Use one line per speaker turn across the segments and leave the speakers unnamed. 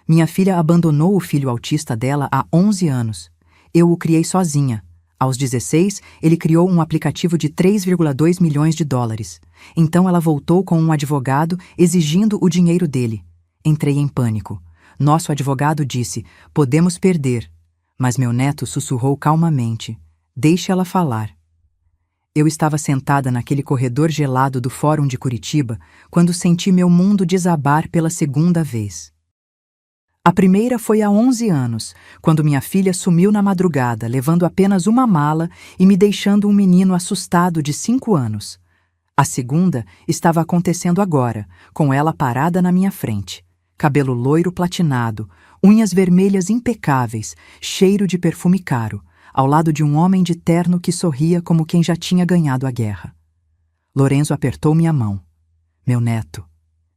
Minha filha abandonou o filho autista dela há 11 anos. Eu o criei sozinha. Aos 16, ele criou um aplicativo de 3,2 milhões de dólares. Então ela voltou com um advogado exigindo o dinheiro dele. Entrei em pânico. Nosso advogado disse: podemos perder. Mas meu neto sussurrou calmamente: deixe ela falar. Eu estava sentada naquele corredor gelado do Fórum de Curitiba quando senti meu mundo desabar pela segunda vez. A primeira foi há 11 anos, quando minha filha sumiu na madrugada, levando apenas uma mala e me deixando um menino assustado de 5 anos. A segunda estava acontecendo agora, com ela parada na minha frente. Cabelo loiro platinado, unhas vermelhas impecáveis, cheiro de perfume caro, ao lado de um homem de terno que sorria como quem já tinha ganhado a guerra. Lorenzo apertou minha mão. Meu neto,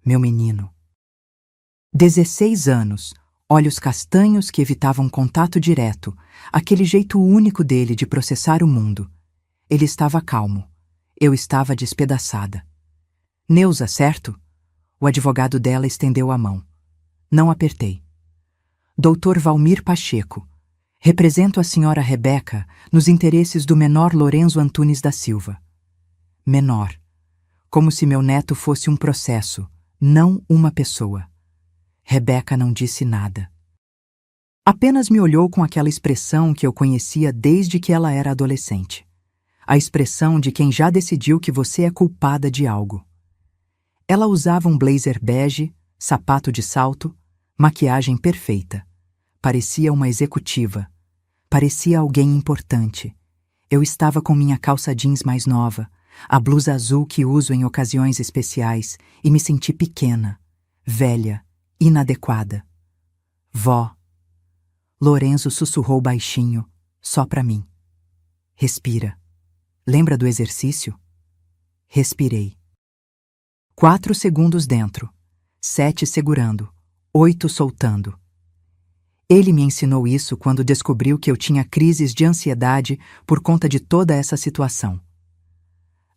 meu menino. 16 anos, olhos castanhos que evitavam contato direto, aquele jeito único dele de processar o mundo. Ele estava calmo. Eu estava despedaçada. Neuza, certo? O advogado dela estendeu a mão. Não apertei. Doutor Valmir Pacheco. Represento a senhora Rebeca nos interesses do menor Lorenzo Antunes da Silva. Menor. Como se meu neto fosse um processo, não uma pessoa. Rebeca não disse nada. Apenas me olhou com aquela expressão que eu conhecia desde que ela era adolescente. A expressão de quem já decidiu que você é culpada de algo. Ela usava um blazer bege, sapato de salto, maquiagem perfeita. Parecia uma executiva. Parecia alguém importante. Eu estava com minha calça jeans mais nova, a blusa azul que uso em ocasiões especiais, e me senti pequena, velha, inadequada. Vó. Lorenzo sussurrou baixinho, só para mim. Respira. Lembra do exercício? Respirei. 4 segundos dentro, 7 segurando, 8 soltando. Ele me ensinou isso quando descobriu que eu tinha crises de ansiedade por conta de toda essa situação.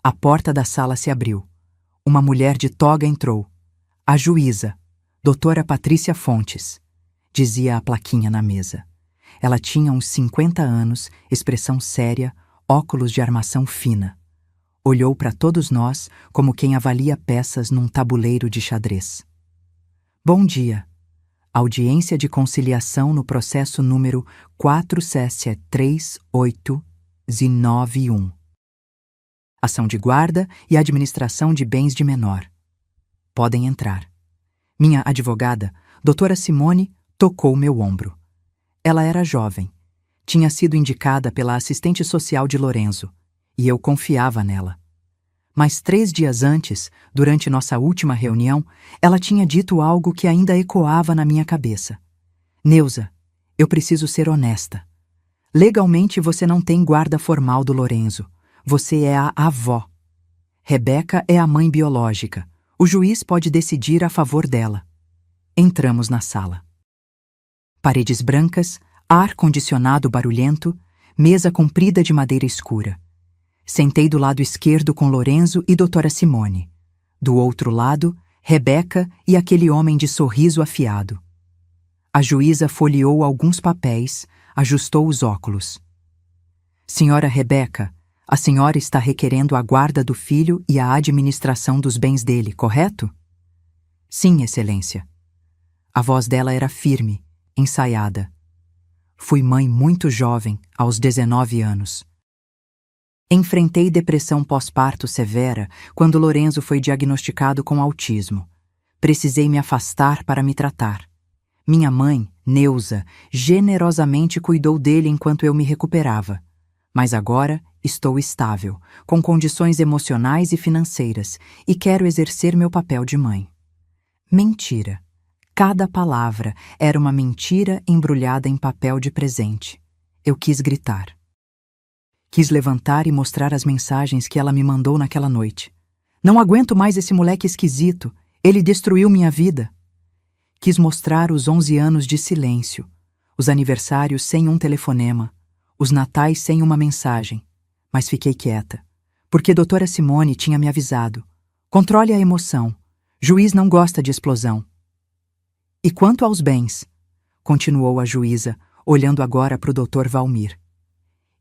A porta da sala se abriu. Uma mulher de toga entrou. A juíza, doutora Patrícia Fontes, dizia a plaquinha na mesa. Ela tinha uns 50 anos, expressão séria, óculos de armação fina. Olhou para todos nós como quem avalia peças num tabuleiro de xadrez. Bom dia. Audiência de conciliação no processo número 4C3891. Ação de guarda e administração de bens de menor. Podem entrar. Minha advogada, doutora Simone, tocou meu ombro. Ela era jovem. Tinha sido indicada pela assistente social de Lorenzo, e eu confiava nela. Mas 3 dias antes, durante nossa última reunião, ela tinha dito algo que ainda ecoava na minha cabeça. Neuza, eu preciso ser honesta. Legalmente você não tem guarda formal do Lorenzo. Você é a avó. Rebeca é a mãe biológica. O juiz pode decidir a favor dela. Entramos na sala. Paredes brancas, ar-condicionado barulhento, mesa comprida de madeira escura. Sentei do lado esquerdo com Lorenzo e doutora Simone. Do outro lado, Rebeca e aquele homem de sorriso afiado. A juíza folheou alguns papéis, ajustou os óculos. Senhora Rebeca, a senhora está requerendo a guarda do filho e a administração dos bens dele, correto? Sim, excelência. A voz dela era firme, ensaiada. Fui mãe muito jovem, aos 19 anos. Enfrentei depressão pós-parto severa quando Lorenzo foi diagnosticado com autismo. Precisei me afastar para me tratar. Minha mãe, Neuza, generosamente cuidou dele enquanto eu me recuperava. Mas agora estou estável, com condições emocionais e financeiras, e quero exercer meu papel de mãe. Mentira. Cada palavra era uma mentira embrulhada em papel de presente. Eu quis gritar. Quis levantar e mostrar as mensagens que ela me mandou naquela noite. Não aguento mais esse moleque esquisito. Ele destruiu minha vida. Quis mostrar os 11 anos de silêncio, os aniversários sem um telefonema, os natais sem uma mensagem. Mas fiquei quieta, porque doutora Simone tinha me avisado. Controle a emoção. Juiz não gosta de explosão. E quanto aos bens? Continuou a juíza, olhando agora para o Dr. Valmir.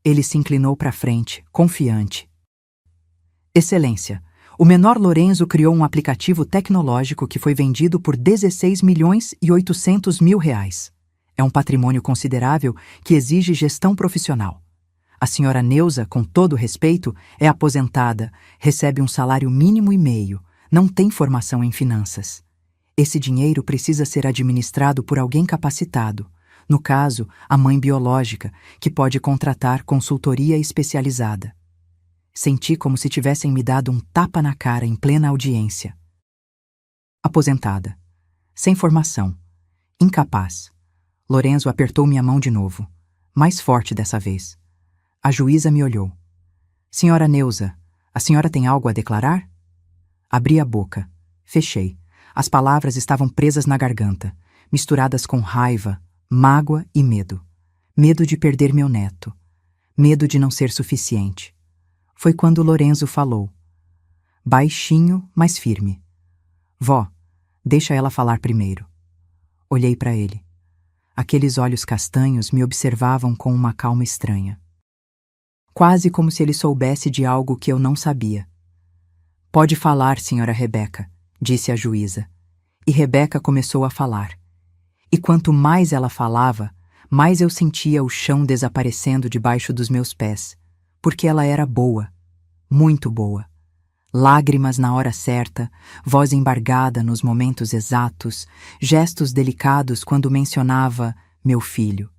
Ele se inclinou para frente, confiante. Excelência, o menor Lorenzo criou um aplicativo tecnológico que foi vendido por 16.800.000 reais. É um patrimônio considerável que exige gestão profissional. A senhora Neuza, com todo respeito, é aposentada, recebe um salário mínimo e meio, não tem formação em finanças. Esse dinheiro precisa ser administrado por alguém capacitado, no caso, a mãe biológica, que pode contratar consultoria especializada. Senti como se tivessem me dado um tapa na cara em plena audiência. Aposentada. Sem formação. Incapaz. Lorenzo apertou minha mão de novo, mais forte dessa vez. A juíza me olhou. Senhora Neuza, a senhora tem algo a declarar? Abri a boca. Fechei. As palavras estavam presas na garganta, misturadas com raiva, mágoa e medo. Medo de perder meu neto. Medo de não ser suficiente. Foi quando Lorenzo falou. Baixinho, mas firme. Vó, deixa ela falar primeiro. Olhei para ele. Aqueles olhos castanhos me observavam com uma calma estranha. Quase como se ele soubesse de algo que eu não sabia. Pode falar, senhora Rebeca, disse a juíza. E Rebeca começou a falar. E quanto mais ela falava, mais eu sentia o chão desaparecendo debaixo dos meus pés, porque ela era boa, muito boa. Lágrimas na hora certa, voz embargada nos momentos exatos, gestos delicados quando mencionava meu filho.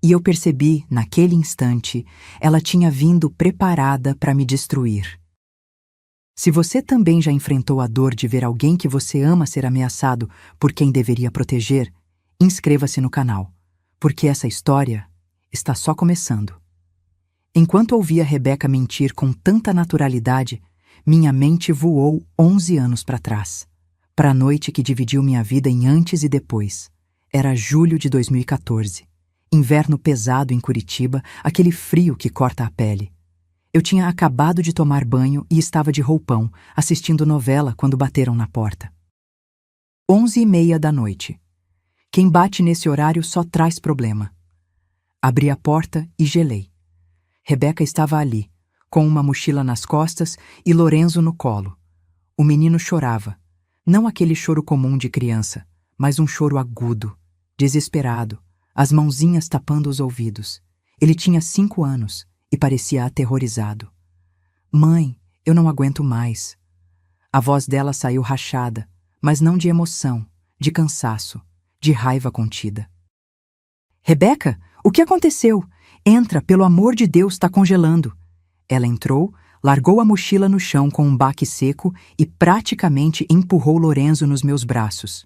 E eu percebi, naquele instante, ela tinha vindo preparada para me destruir. Se você também já enfrentou a dor de ver alguém que você ama ser ameaçado por quem deveria proteger, inscreva-se no canal, porque essa história está só começando. Enquanto ouvia Rebeca mentir com tanta naturalidade, minha mente voou 11 anos para trás, para a noite que dividiu minha vida em antes e depois. Era julho de 2014, inverno pesado em Curitiba, aquele frio que corta a pele. Eu tinha acabado de tomar banho e estava de roupão, assistindo novela quando bateram na porta. 11h30 da noite. Quem bate nesse horário só traz problema. Abri a porta e gelei. Rebeca estava ali, com uma mochila nas costas e Lorenzo no colo. O menino chorava. Não aquele choro comum de criança, mas um choro agudo, desesperado, as mãozinhas tapando os ouvidos. Ele tinha 5 anos e parecia aterrorizado. Mãe, eu não aguento mais. A voz dela saiu rachada, mas não de emoção, de cansaço, de raiva contida. Rebeca, o que aconteceu? Entra, pelo amor de Deus, está congelando. Ela entrou, largou a mochila no chão com um baque seco e praticamente empurrou Lorenzo nos meus braços.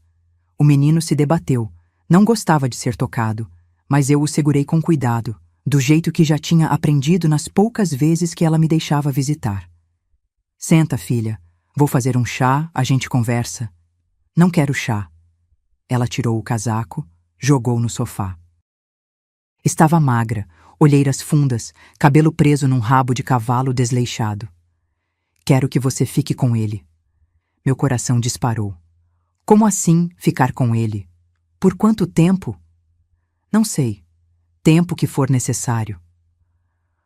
O menino se debateu, não gostava de ser tocado, mas eu o segurei com cuidado, do jeito que já tinha aprendido nas poucas vezes que ela me deixava visitar. Senta, filha. Vou fazer um chá, a gente conversa. Não quero chá. Ela tirou o casaco, jogou no sofá. Estava magra, olheiras fundas, cabelo preso num rabo de cavalo desleixado. Quero que você fique com ele. Meu coração disparou. Como assim ficar com ele? Por quanto tempo? Não sei. Tempo que for necessário.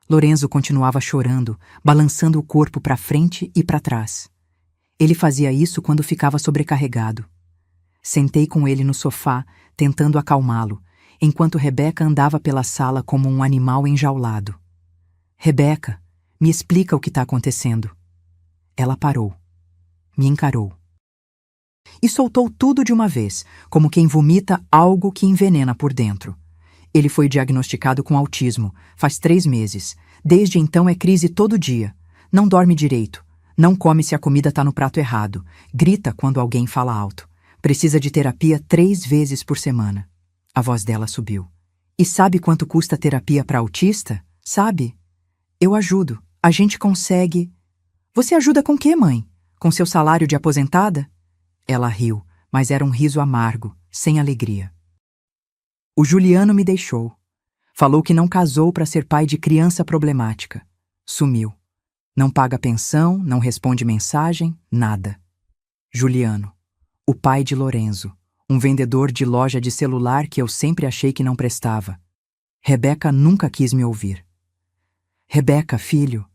Lorenzo continuava chorando, balançando o corpo para frente e para trás. Ele fazia isso quando ficava sobrecarregado. Sentei com ele no sofá, tentando acalmá-lo, enquanto Rebeca andava pela sala como um animal enjaulado. Rebeca, me explica o que está acontecendo. Ela parou. Me encarou. E soltou tudo de uma vez, como quem vomita algo que envenena por dentro. Ele foi diagnosticado com autismo, faz 3 meses. Desde então é crise todo dia. Não dorme direito. Não come se a comida está no prato errado. Grita quando alguém fala alto. Precisa de terapia 3 vezes por semana. A voz dela subiu. E sabe quanto custa terapia para autista? Sabe? Eu ajudo. A gente consegue... Você ajuda com quê, mãe? Com seu salário de aposentada? Ela riu, mas era um riso amargo, sem alegria. O Juliano me deixou. Falou que não casou para ser pai de criança problemática. Sumiu. Não paga pensão, não responde mensagem, nada. Juliano, o pai de Lorenzo, um vendedor de loja de celular que eu sempre achei que não prestava. Rebeca nunca quis me ouvir. Rebeca, filho.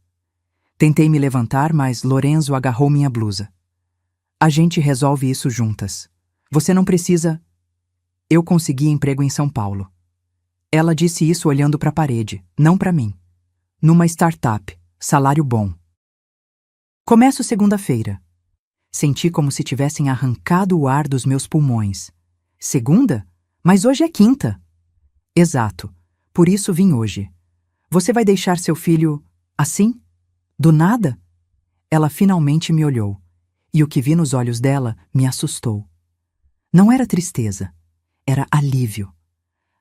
Tentei me levantar, mas Lorenzo agarrou minha blusa. A gente resolve isso juntas. Você não precisa... Eu consegui emprego em São Paulo. Ela disse isso olhando para a parede, não para mim. Numa startup, salário bom. Começo segunda-feira. Senti como se tivessem arrancado o ar dos meus pulmões. Segunda? Mas hoje é quinta. Exato. Por isso vim hoje. Você vai deixar seu filho assim? Do nada? Ela finalmente me olhou, e o que vi nos olhos dela me assustou. Não era tristeza, era alívio.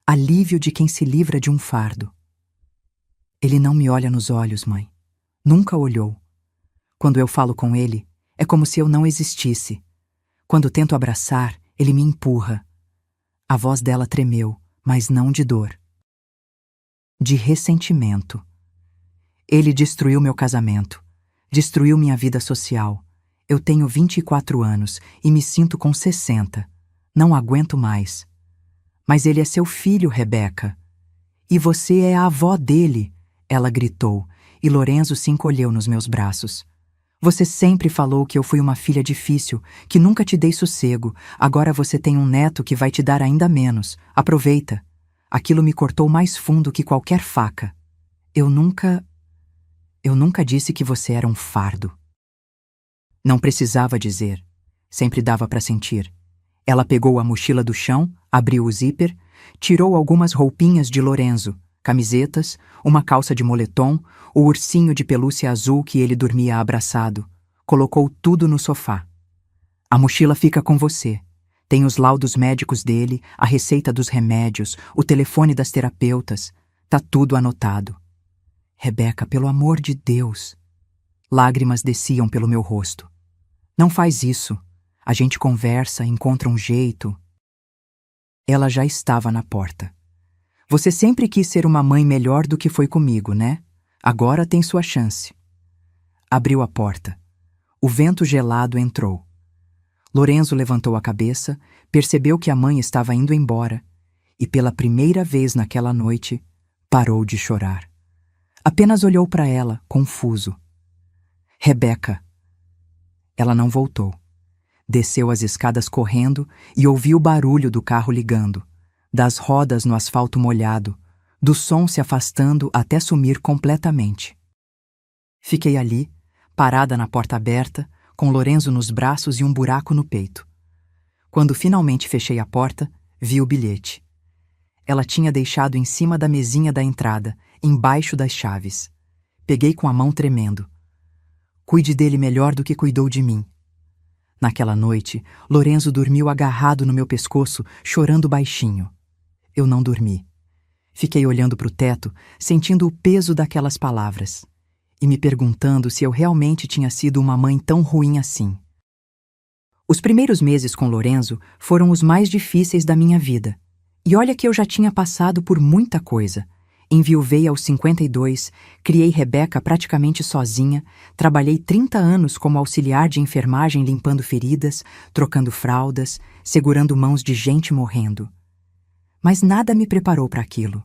Alívio de quem se livra de um fardo. Ele não me olha nos olhos, mãe. Nunca olhou. Quando eu falo com ele, é como se eu não existisse. Quando tento abraçar, ele me empurra. A voz dela tremeu, mas não de dor. De ressentimento. Ele destruiu meu casamento. Destruiu minha vida social. Eu tenho 24 anos e me sinto com 60. Não aguento mais. Mas ele é seu filho, Rebeca. E você é a avó dele, ela gritou, e Lorenzo se encolheu nos meus braços. Você sempre falou que eu fui uma filha difícil, que nunca te dei sossego. Agora você tem um neto que vai te dar ainda menos. Aproveita. Aquilo me cortou mais fundo que qualquer faca. Eu nunca disse que você era um fardo. Não precisava dizer. Sempre dava para sentir. Ela pegou a mochila do chão, abriu o zíper, tirou algumas roupinhas de Lorenzo, camisetas, uma calça de moletom, o ursinho de pelúcia azul que ele dormia abraçado. Colocou tudo no sofá. A mochila fica com você. Tem os laudos médicos dele, a receita dos remédios, o telefone das terapeutas. Tá tudo anotado. Rebeca, pelo amor de Deus. Lágrimas desciam pelo meu rosto. Não faz isso. A gente conversa, encontra um jeito. Ela já estava na porta. Você sempre quis ser uma mãe melhor do que foi comigo, né? Agora tem sua chance. Abriu a porta. O vento gelado entrou. Lorenzo levantou a cabeça, percebeu que a mãe estava indo embora e, pela primeira vez naquela noite, parou de chorar. Apenas olhou para ela, confuso. Rebeca. Ela não voltou. Desceu as escadas correndo e ouviu o barulho do carro ligando, das rodas no asfalto molhado, do som se afastando até sumir completamente. Fiquei ali, parada na porta aberta, com Lorenzo nos braços e um buraco no peito. Quando finalmente fechei a porta, vi o bilhete. Ela tinha deixado em cima da mesinha da entrada, embaixo das chaves. Peguei com a mão tremendo. Cuide dele melhor do que cuidou de mim. Naquela noite, Lorenzo dormiu agarrado no meu pescoço, chorando baixinho. Eu não dormi. Fiquei olhando para o teto, sentindo o peso daquelas palavras, e me perguntando se eu realmente tinha sido uma mãe tão ruim assim. Os primeiros meses com Lorenzo foram os mais difíceis da minha vida. E olha que eu já tinha passado por muita coisa. Enviuvei aos 52, criei Rebeca praticamente sozinha, trabalhei 30 anos como auxiliar de enfermagem limpando feridas, trocando fraldas, segurando mãos de gente morrendo. Mas nada me preparou para aquilo.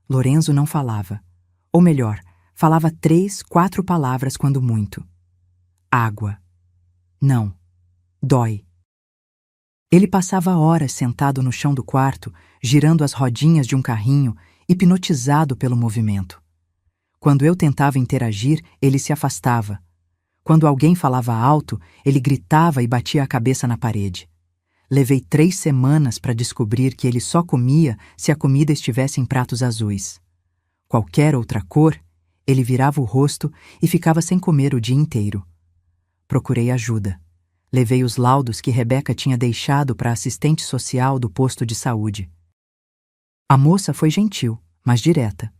Lorenzo não falava. Ou melhor, falava 3, 4 palavras quando muito. Água. Não. Dói. Ele passava horas sentado no chão do quarto, girando as rodinhas de um carrinho, hipnotizado pelo movimento. Quando eu tentava interagir, ele se afastava. Quando alguém falava alto, ele gritava e batia a cabeça na parede. Levei 3 semanas para descobrir que ele só comia se a comida estivesse em pratos azuis. Qualquer outra cor, ele virava o rosto e ficava sem comer o dia inteiro. Procurei ajuda. Levei os laudos que Rebeca tinha deixado para a assistente social do posto de saúde. A moça foi gentil, mas direta.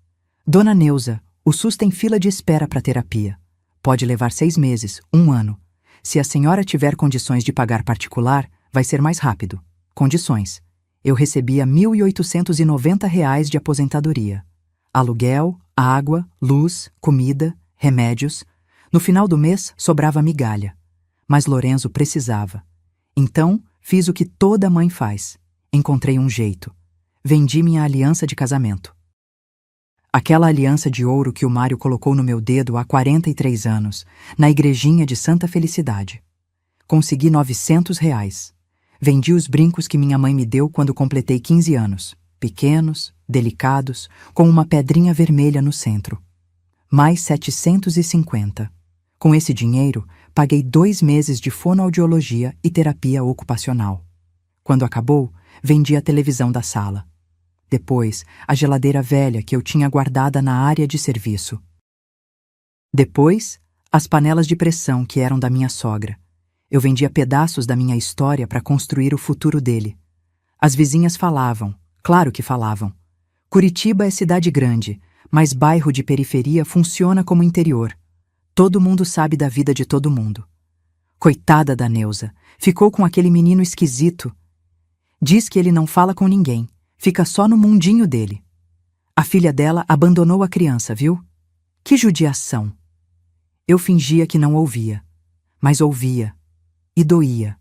Dona Neuza, o SUS tem fila de espera para terapia. Pode levar 6 meses, 1 ano. Se a senhora tiver condições de pagar particular, vai ser mais rápido. Condições. Eu recebia R$ 1.890 de aposentadoria. Aluguel, água, luz, comida, remédios. No final do mês, sobrava migalha. Mas Lorenzo precisava. Então, Fiz o que toda mãe faz. Encontrei um jeito. Vendi minha aliança de casamento. Aquela aliança de ouro que o Mário colocou no meu dedo há 43 anos, na igrejinha de Santa Felicidade. Consegui R$ 900. Vendi os brincos que minha mãe me deu quando completei 15 anos. Pequenos, delicados, com uma pedrinha vermelha no centro. Mais 750. Com esse dinheiro, paguei 2 meses de fonoaudiologia e terapia ocupacional. Quando acabou, vendi a televisão da sala. Depois, a geladeira velha que eu tinha guardada na área de serviço. Depois, as panelas de pressão que eram da minha sogra. Eu vendia pedaços da minha história para construir o futuro dele. As vizinhas falavam, claro que falavam. Curitiba é cidade grande, mas bairro de periferia funciona como interior. Todo mundo sabe da vida de todo mundo. Coitada da Neuza, ficou com aquele menino esquisito. Diz que ele não fala com ninguém. Fica só no mundinho dele. A filha dela abandonou a criança, viu? Que judiação! Eu fingia que não ouvia, mas ouvia. E doía.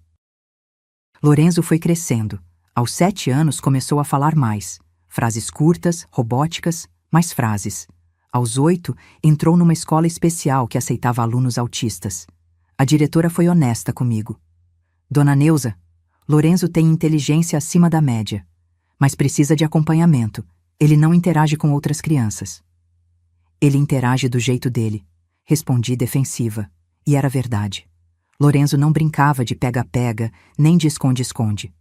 Lorenzo foi crescendo. Aos 7 anos começou a falar mais. Frases curtas, robóticas, mais frases. Aos 8, entrou numa escola especial que aceitava alunos autistas. A diretora foi honesta comigo. Dona Neuza, Lorenzo tem inteligência acima da média. Mas precisa de acompanhamento. Ele não interage com outras crianças. Ele interage do jeito dele. Respondi defensiva. E era verdade. Lorenzo não brincava de pega-pega, nem de esconde-esconde.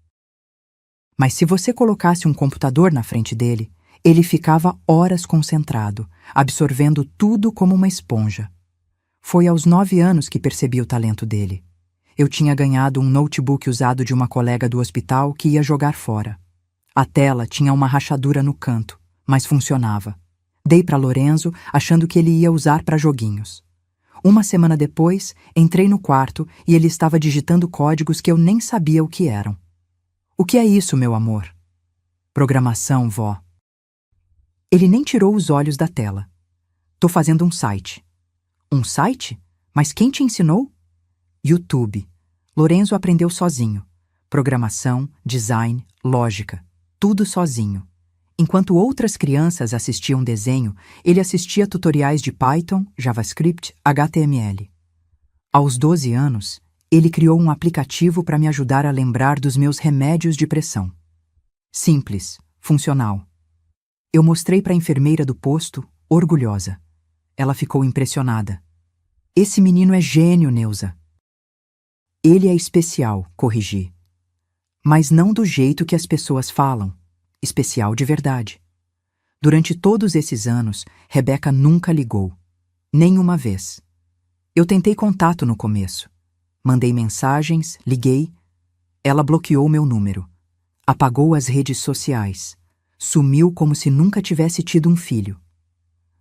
Mas se você colocasse um computador na frente dele, ele ficava horas concentrado, absorvendo tudo como uma esponja. Foi aos 9 anos que percebi o talento dele. Eu tinha ganhado um notebook usado de uma colega do hospital que ia jogar fora. A tela tinha uma rachadura no canto, mas funcionava. Dei para Lorenzo, achando que ele ia usar para joguinhos. Uma semana depois, entrei no quarto e ele estava digitando códigos que eu nem sabia o que eram. O que é isso, meu amor? Programação, vó. Ele nem tirou os olhos da tela. Tô fazendo um site. Um site? Mas quem te ensinou? YouTube. Lorenzo aprendeu sozinho. Programação, design, lógica. Tudo sozinho. Enquanto outras crianças assistiam desenho, ele assistia tutoriais de Python, JavaScript, HTML. Aos 12 anos, ele criou um aplicativo para me ajudar a lembrar dos meus remédios de pressão. Simples, funcional. Eu mostrei para a enfermeira do posto, orgulhosa. Ela ficou impressionada. Esse menino é gênio, Neuza. Ele é especial, corrigi. Mas não do jeito que as pessoas falam. Especial de verdade. Durante todos esses anos, Rebeca nunca ligou. Nem uma vez. Eu tentei contato no começo. Mandei mensagens, liguei. Ela bloqueou meu número. Apagou as redes sociais. Sumiu como se nunca tivesse tido um filho.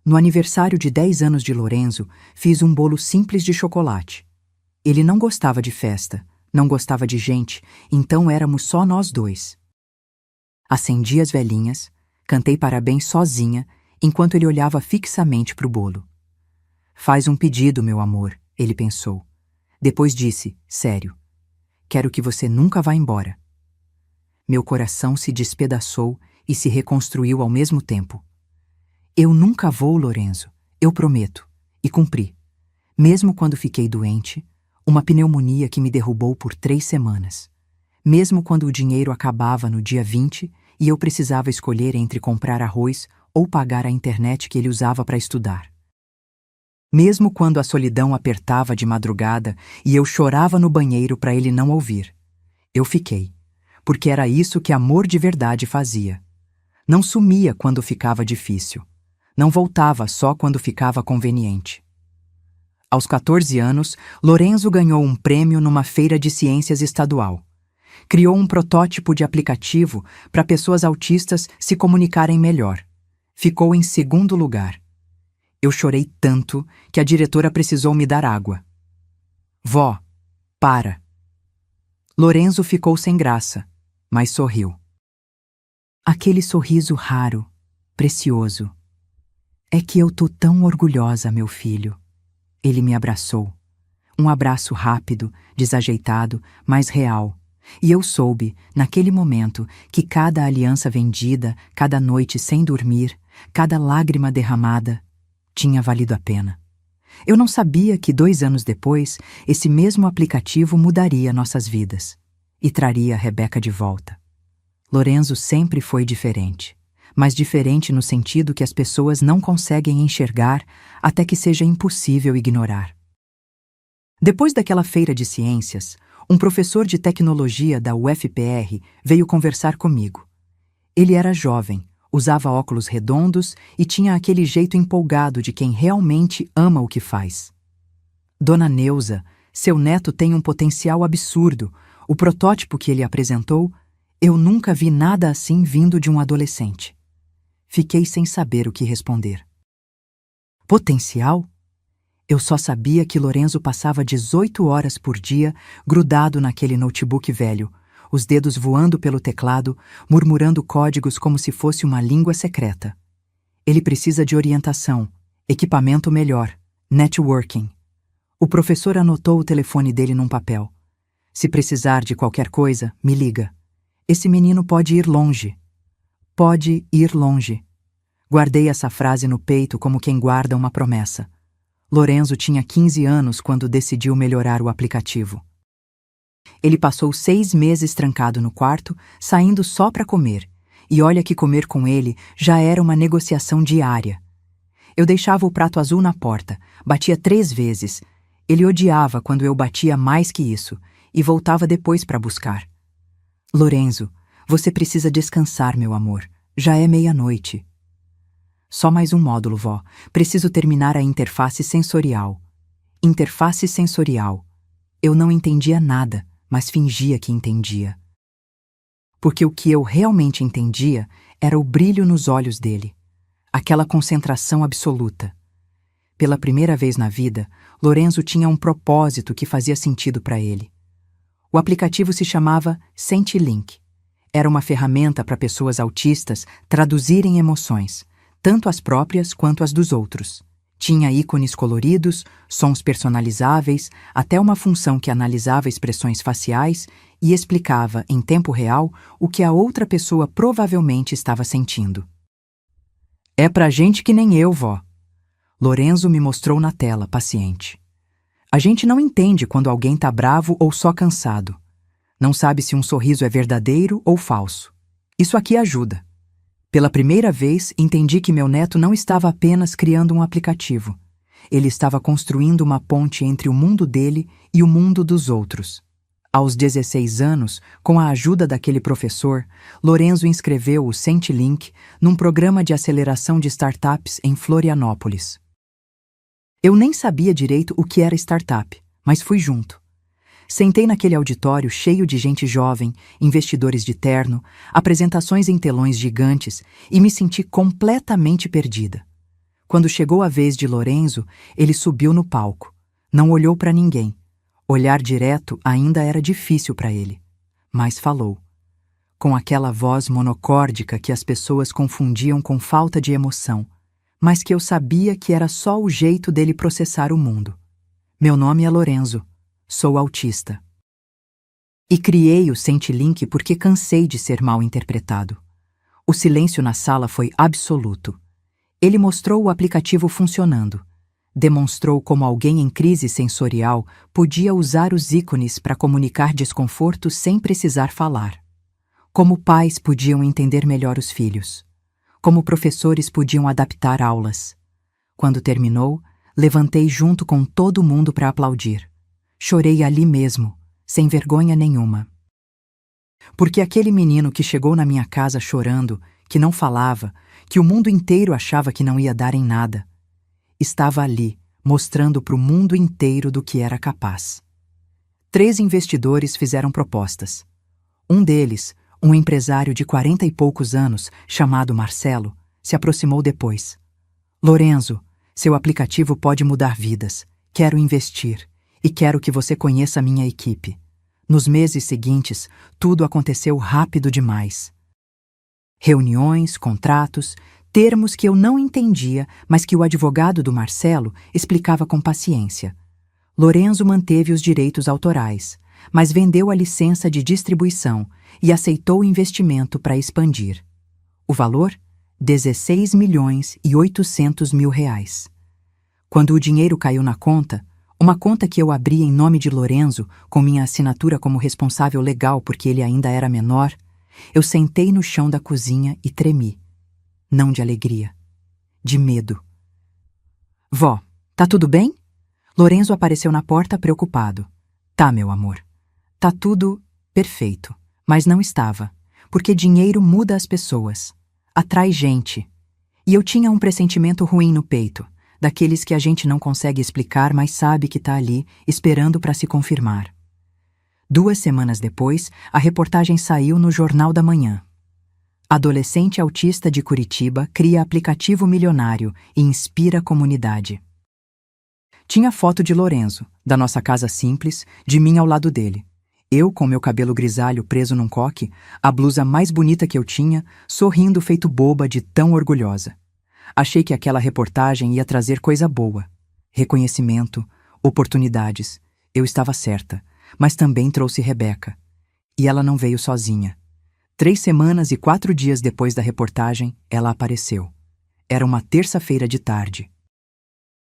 No aniversário de 10 anos de Lorenzo, fiz um bolo simples de chocolate. Ele não gostava de festa. Não gostava de gente, então éramos só nós dois. Acendi as velhinhas, cantei parabéns sozinha, enquanto ele olhava fixamente para o bolo. Faz um pedido, meu amor, ele pensou. Depois disse, sério, quero que você nunca vá embora. Meu coração se despedaçou e se reconstruiu ao mesmo tempo. Eu nunca vou, Lorenzo, eu prometo, e cumpri. Mesmo quando fiquei doente, uma pneumonia que me derrubou por 3 semanas. Mesmo quando o dinheiro acabava no dia 20 e eu precisava escolher entre comprar arroz ou pagar a internet que ele usava para estudar. Mesmo quando a solidão apertava de madrugada e eu chorava no banheiro para ele não ouvir. Eu fiquei, porque era isso que amor de verdade fazia. Não sumia quando ficava difícil. Não voltava só quando ficava conveniente. Aos 14 anos, Lorenzo ganhou um prêmio numa feira de ciências estadual. Criou um protótipo de aplicativo para pessoas autistas se comunicarem melhor. Ficou em 2º lugar. Eu chorei tanto que a diretora precisou me dar água. Vó, para. Lorenzo ficou sem graça, mas sorriu. Aquele sorriso raro, precioso. É que eu tô tão orgulhosa, meu filho. Ele me abraçou. Um abraço rápido, desajeitado, mas real. E eu soube, naquele momento, que cada aliança vendida, cada noite sem dormir, cada lágrima derramada, tinha valido a pena. Eu não sabia que 2 anos depois, esse mesmo aplicativo mudaria nossas vidas e traria a Rebeca de volta. Lorenzo sempre foi diferente, mas diferente no sentido que as pessoas não conseguem enxergar até que seja impossível ignorar. Depois daquela feira de ciências, um professor de tecnologia da UFPR veio conversar comigo. Ele era jovem, usava óculos redondos e tinha aquele jeito empolgado de quem realmente ama o que faz. Dona Neuza, seu neto tem um potencial absurdo. O protótipo que ele apresentou, eu nunca vi nada assim vindo de um adolescente. Fiquei sem saber o que responder. Potencial? Eu só sabia que Lorenzo passava 18 horas por dia grudado naquele notebook velho, os dedos voando pelo teclado, murmurando códigos como se fosse uma língua secreta. Ele precisa de orientação, equipamento melhor, networking. O professor anotou o telefone dele num papel. Se precisar de qualquer coisa, me liga. Esse menino pode ir longe. Pode ir longe. Guardei essa frase no peito como quem guarda uma promessa. Lorenzo tinha 15 anos quando decidiu melhorar o aplicativo. Ele passou 6 meses trancado no quarto, saindo só para comer. E olha que comer com ele já era uma negociação diária. Eu deixava o prato azul na porta, batia 3 vezes. Ele odiava quando eu batia mais que isso, e voltava depois para buscar. Lorenzo, você precisa descansar, meu amor. Já é 00:30. Só mais um módulo, vó. Preciso terminar a interface sensorial. Interface sensorial. Eu não entendia nada, mas fingia que entendia. Porque o que eu realmente entendia era o brilho nos olhos dele. Aquela concentração absoluta. Pela primeira vez na vida, Lorenzo tinha um propósito que fazia sentido para ele. O aplicativo se chamava SentiLink. Era uma ferramenta para pessoas autistas traduzirem emoções, tanto as próprias quanto as dos outros. Tinha ícones coloridos, sons personalizáveis, até uma função que analisava expressões faciais e explicava, em tempo real, o que a outra pessoa provavelmente estava sentindo. É pra gente que nem eu, vó. Lorenzo me mostrou na tela, paciente. A gente não entende quando alguém tá bravo ou só cansado. Não sabe se um sorriso é verdadeiro ou falso. Isso aqui ajuda. Pela primeira vez, entendi que meu neto não estava apenas criando um aplicativo. Ele estava construindo uma ponte entre o mundo dele e o mundo dos outros. Aos 16 anos, com a ajuda daquele professor, Lorenzo inscreveu o SentiLink num programa de aceleração de startups em Florianópolis. Eu nem sabia direito o que era startup, mas fui junto. Sentei naquele auditório cheio de gente jovem, investidores de terno, apresentações em telões gigantes e me senti completamente perdida. Quando chegou a vez de Lorenzo, ele subiu no palco. Não olhou para ninguém. Olhar direto ainda era difícil para ele. Mas falou. Com aquela voz monocórdica que as pessoas confundiam com falta de emoção, mas que eu sabia que era só o jeito dele processar o mundo. Meu nome é Lorenzo. Sou autista. E criei o SentiLink porque cansei de ser mal interpretado. O silêncio na sala foi absoluto. Ele mostrou o aplicativo funcionando. Demonstrou como alguém em crise sensorial podia usar os ícones para comunicar desconforto sem precisar falar. Como pais podiam entender melhor os filhos. Como professores podiam adaptar aulas. Quando terminou, levantei junto com todo mundo para aplaudir. Chorei ali mesmo, sem vergonha nenhuma. Porque aquele menino que chegou na minha casa chorando, que não falava, que o mundo inteiro achava que não ia dar em nada, estava ali, mostrando para o mundo inteiro do que era capaz. 3 investidores fizeram propostas. Um deles, um empresário de 40 e poucos anos, chamado Marcelo, se aproximou depois. Lorenzo, seu aplicativo pode mudar vidas. Quero investir. E quero que você conheça a minha equipe. Nos meses seguintes, tudo aconteceu rápido demais. Reuniões, contratos, termos que eu não entendia, mas que o advogado do Marcelo explicava com paciência. Lorenzo manteve os direitos autorais, mas vendeu a licença de distribuição e aceitou o investimento para expandir. O valor? R$ 16.800.000. Quando o dinheiro caiu na conta, uma conta que eu abri em nome de Lorenzo, com minha assinatura como responsável legal porque ele ainda era menor, eu sentei no chão da cozinha e tremi. Não de alegria, de medo. Vó, tá tudo bem? Lorenzo apareceu na porta preocupado. Tá, meu amor. Tá tudo perfeito, mas não estava, porque dinheiro muda as pessoas, atrai gente. E eu tinha um pressentimento ruim no peito, daqueles que a gente não consegue explicar, mas sabe que tá ali, esperando para se confirmar. 2 semanas depois, a reportagem saiu no Jornal da Manhã. Adolescente autista de Curitiba cria aplicativo milionário e inspira a comunidade. Tinha foto de Lorenzo, da nossa casa simples, de mim ao lado dele. Eu, com meu cabelo grisalho preso num coque, a blusa mais bonita que eu tinha, sorrindo feito boba de tão orgulhosa. Achei que aquela reportagem ia trazer coisa boa. Reconhecimento, oportunidades. Eu estava certa, mas também trouxe Rebeca. E ela não veio sozinha. 3 semanas e 4 dias depois da reportagem, ela apareceu. Era uma terça-feira de tarde.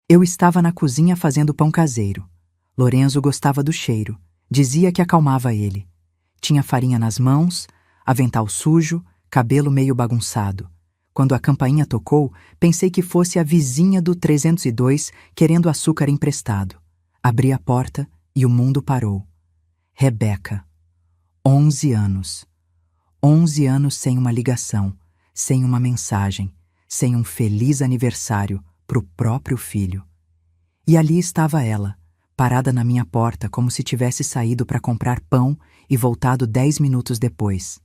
Eu estava na cozinha fazendo pão caseiro. Lorenzo gostava do cheiro. Dizia que acalmava ele. Tinha farinha nas mãos, avental sujo, cabelo meio bagunçado. Quando a campainha tocou, pensei que fosse a vizinha do 302 querendo açúcar emprestado. Abri a porta e o mundo parou. Rebeca. 11 anos. 11 anos sem uma ligação, sem uma mensagem, sem um feliz aniversário pro próprio filho. E ali estava ela, parada na minha porta como se tivesse saído para comprar pão e voltado 10 minutos depois.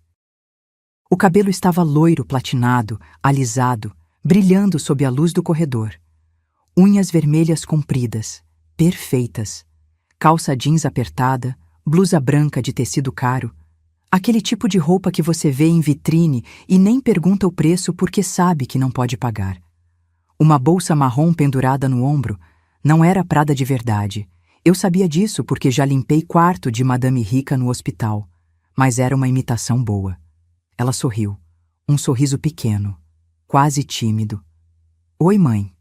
O cabelo estava loiro, platinado, alisado, brilhando sob a luz do corredor. Unhas vermelhas compridas, perfeitas. Calça jeans apertada, blusa branca de tecido caro. Aquele tipo de roupa que você vê em vitrine e nem pergunta o preço porque sabe que não pode pagar. Uma bolsa marrom pendurada no ombro não era Prada de verdade. Eu sabia disso porque já limpei quarto de Madame Rica no hospital, mas era uma imitação boa. Ela sorriu, um sorriso pequeno, quase tímido. Oi, mãe.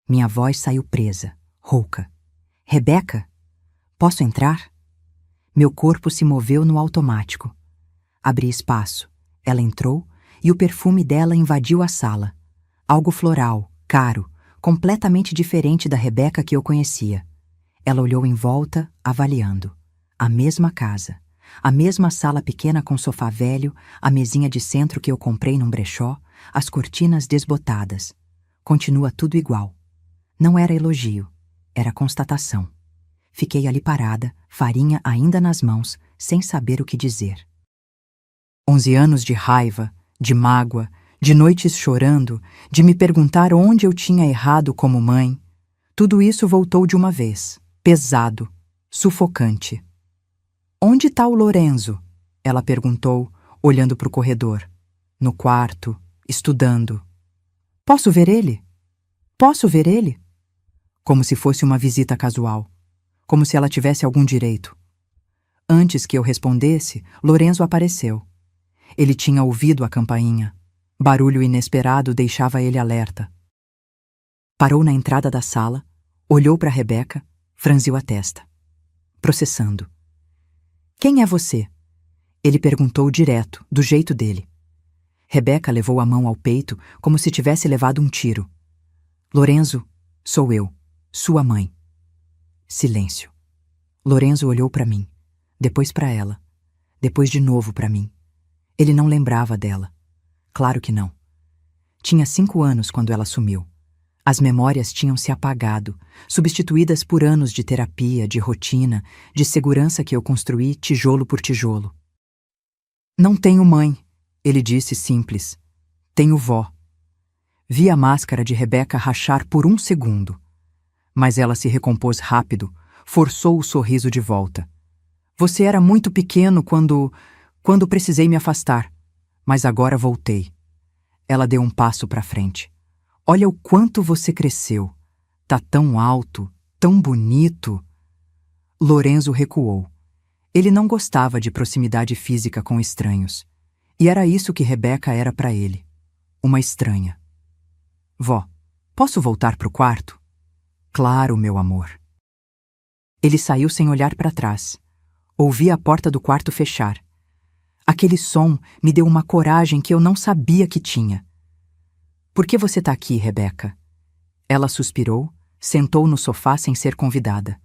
Minha voz saiu presa, rouca. Rebeca, posso entrar? Meu corpo se moveu no automático. Abri espaço. Ela entrou e o perfume dela invadiu a sala. Algo floral, caro, completamente diferente da Rebeca que eu conhecia. Ela olhou em volta, avaliando. A mesma casa. A mesma sala pequena com sofá velho, a mesinha de centro que eu comprei num brechó, as cortinas desbotadas. Continua tudo igual. Não era elogio, era constatação. Fiquei ali parada, farinha ainda nas mãos, sem saber o que dizer. 11 anos de raiva, de mágoa, de noites chorando, de me perguntar onde eu tinha errado como mãe. Tudo isso voltou de uma vez, pesado, sufocante. Onde está o Lorenzo? Ela perguntou, olhando para o corredor. No quarto, estudando. Posso ver ele? Posso ver ele? Como se fosse uma visita casual. Como se ela tivesse algum direito. Antes que eu respondesse, Lorenzo apareceu. Ele tinha ouvido a campainha. Barulho inesperado deixava ele alerta. Parou na entrada da sala, olhou para Rebeca, franziu a testa. Processando. Quem é você? Ele perguntou direto, do jeito dele. Rebeca levou a mão ao peito como se tivesse levado um tiro. Lorenzo, sou eu, sua mãe. Silêncio. Lorenzo olhou para mim, depois para ela, depois de novo para mim. Ele não lembrava dela. Claro que não. Tinha 5 anos quando ela sumiu. As memórias tinham se apagado, substituídas por anos de terapia, de rotina, de segurança que eu construí tijolo por tijolo. Não tenho mãe, ele disse simples. Tenho vó. Vi a máscara de Rebeca rachar por 1 segundo. Mas ela se recompôs rápido, forçou o sorriso de volta. Você era muito pequeno quando precisei me afastar, mas agora voltei. Ela deu um passo para frente. Olha o quanto você cresceu. Tá tão alto, tão bonito. Lorenzo recuou. Ele não gostava de proximidade física com estranhos. E era isso que Rebeca era para ele. Uma estranha. Vó, posso voltar pro quarto? Claro, meu amor. Ele saiu sem olhar para trás. Ouvi a porta do quarto fechar. Aquele som me deu uma coragem que eu não sabia que tinha. Por que você tá aqui, Rebeca? Ela suspirou, sentou no sofá sem ser convidada.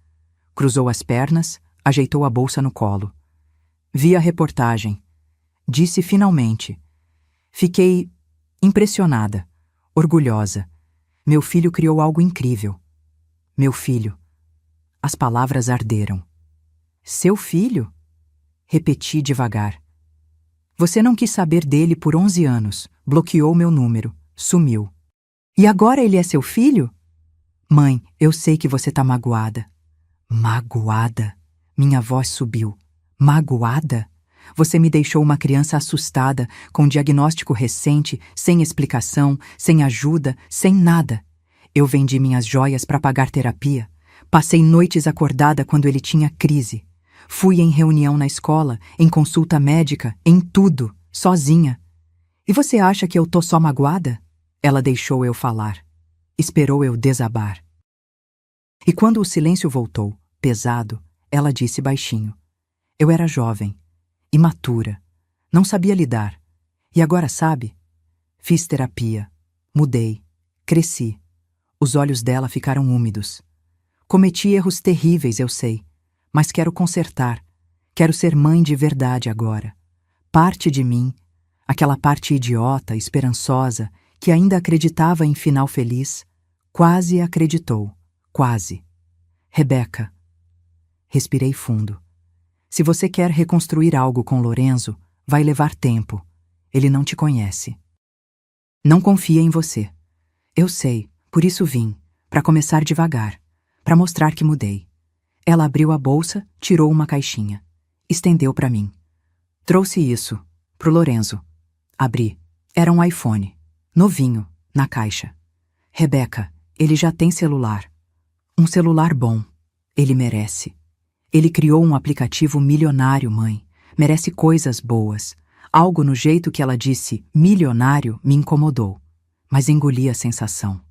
Cruzou as pernas, ajeitou a bolsa no colo. Vi a reportagem. Disse finalmente. Fiquei impressionada, orgulhosa. Meu filho criou algo incrível. Meu filho. As palavras arderam. Seu filho? Repeti devagar. Você não quis saber dele por 11 anos, bloqueou meu número, sumiu. E agora ele é seu filho? Mãe, eu sei que você tá magoada. Magoada? Minha voz subiu. Magoada? Você me deixou uma criança assustada, com diagnóstico recente, sem explicação, sem ajuda, sem nada. Eu vendi minhas joias para pagar terapia. Passei noites acordada quando ele tinha crise. Fui em reunião na escola, em consulta médica, em tudo, sozinha. E você acha que eu tô só magoada? Ela deixou eu falar. Esperou eu desabar. E quando o silêncio voltou, pesado, ela disse baixinho. Eu era jovem, imatura, não sabia lidar. E agora sabe? Fiz terapia, mudei, cresci. Os olhos dela ficaram úmidos. Cometi erros terríveis, eu sei, mas quero consertar. Quero ser mãe de verdade agora. Parte de mim, aquela parte idiota, esperançosa, que ainda acreditava em final feliz, quase acreditou, quase. Rebeca. Respirei fundo. Se você quer reconstruir algo com Lorenzo, vai levar tempo. Ele não te conhece. Não confia em você. Eu sei, por isso vim, para começar devagar, para mostrar que mudei. Ela abriu a bolsa, tirou uma caixinha. Estendeu para mim. Trouxe isso, pro Lorenzo. Abri. Era um iPhone. Novinho, na caixa. Rebeca, ele já tem celular. Um celular bom. Ele merece. Ele criou um aplicativo milionário, mãe. Merece coisas boas. Algo no jeito que ela disse milionário me incomodou, mas engoli a sensação.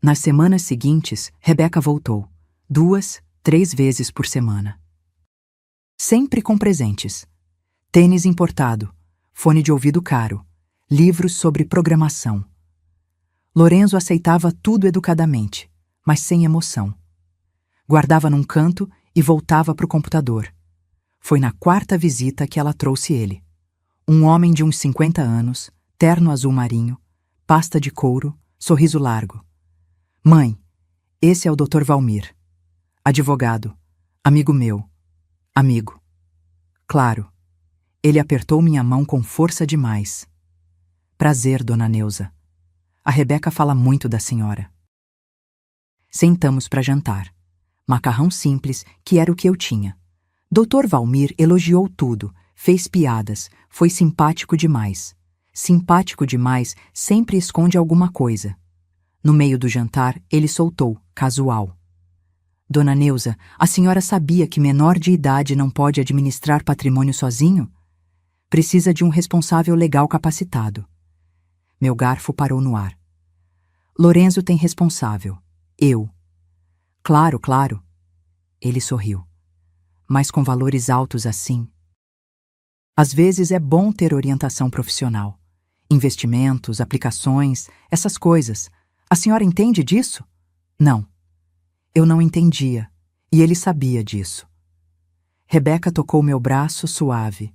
Nas semanas seguintes, Rebeca voltou. 2, 3 vezes por semana. Sempre com presentes. Tênis importado, fone de ouvido caro, livros sobre programação. Lorenzo aceitava tudo educadamente, mas sem emoção. Guardava num canto e voltava para o computador. Foi na 4ª visita que ela trouxe ele. Um homem de uns 50 anos, terno azul marinho, pasta de couro, sorriso largo. Mãe, esse é o Dr. Valmir. Advogado. Amigo meu. Amigo. Claro. Ele apertou minha mão com força demais. Prazer, dona Neuza. A Rebeca fala muito da senhora. Sentamos para jantar. Macarrão simples, que era o que eu tinha. Dr. Valmir elogiou tudo, fez piadas, foi simpático demais. Simpático demais sempre esconde alguma coisa. No meio do jantar, ele soltou, casual. Dona Neuza, a senhora sabia que menor de idade não pode administrar patrimônio sozinho? Precisa de um responsável legal capacitado. Meu garfo parou no ar. Lorenzo tem responsável. Eu. Claro, claro. Ele sorriu. Mas com valores altos assim. Às vezes é bom ter orientação profissional. Investimentos, aplicações, essas coisas. A senhora entende disso? Não. Eu não entendia, e ele sabia disso. Rebeca tocou meu braço suave.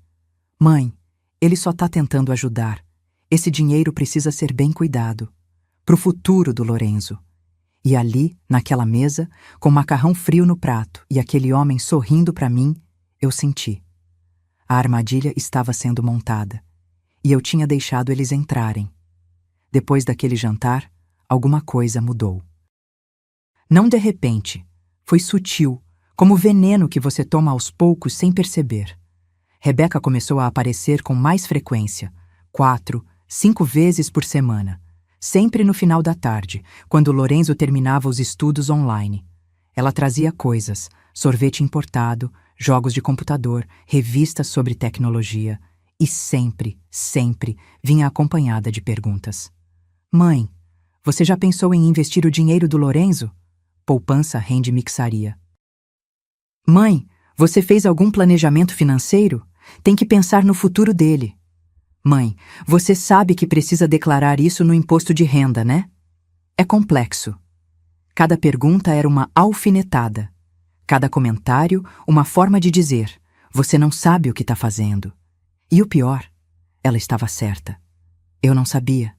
Mãe, ele só tá tentando ajudar. Esse dinheiro precisa ser bem cuidado. Pro futuro do Lorenzo. E ali, naquela mesa, com macarrão frio no prato e aquele homem sorrindo para mim, eu senti. A armadilha estava sendo montada. E eu tinha deixado eles entrarem. Depois daquele jantar, alguma coisa mudou. Não de repente, foi sutil, como veneno que você toma aos poucos sem perceber. Rebeca começou a aparecer com mais frequência, 4, 5 vezes por semana, sempre no final da tarde, quando Lorenzo terminava os estudos online. Ela trazia coisas, sorvete importado, jogos de computador, revistas sobre tecnologia e sempre, sempre vinha acompanhada de perguntas. Mãe, você já pensou em investir o dinheiro do Lorenzo? Poupança rende mixaria. Mãe, você fez algum planejamento financeiro? Tem que pensar no futuro dele. Mãe, você sabe que precisa declarar isso no imposto de renda, né? É complexo. Cada pergunta era uma alfinetada. Cada comentário, uma forma de dizer: você não sabe o que está fazendo. E o pior, ela estava certa. Eu não sabia.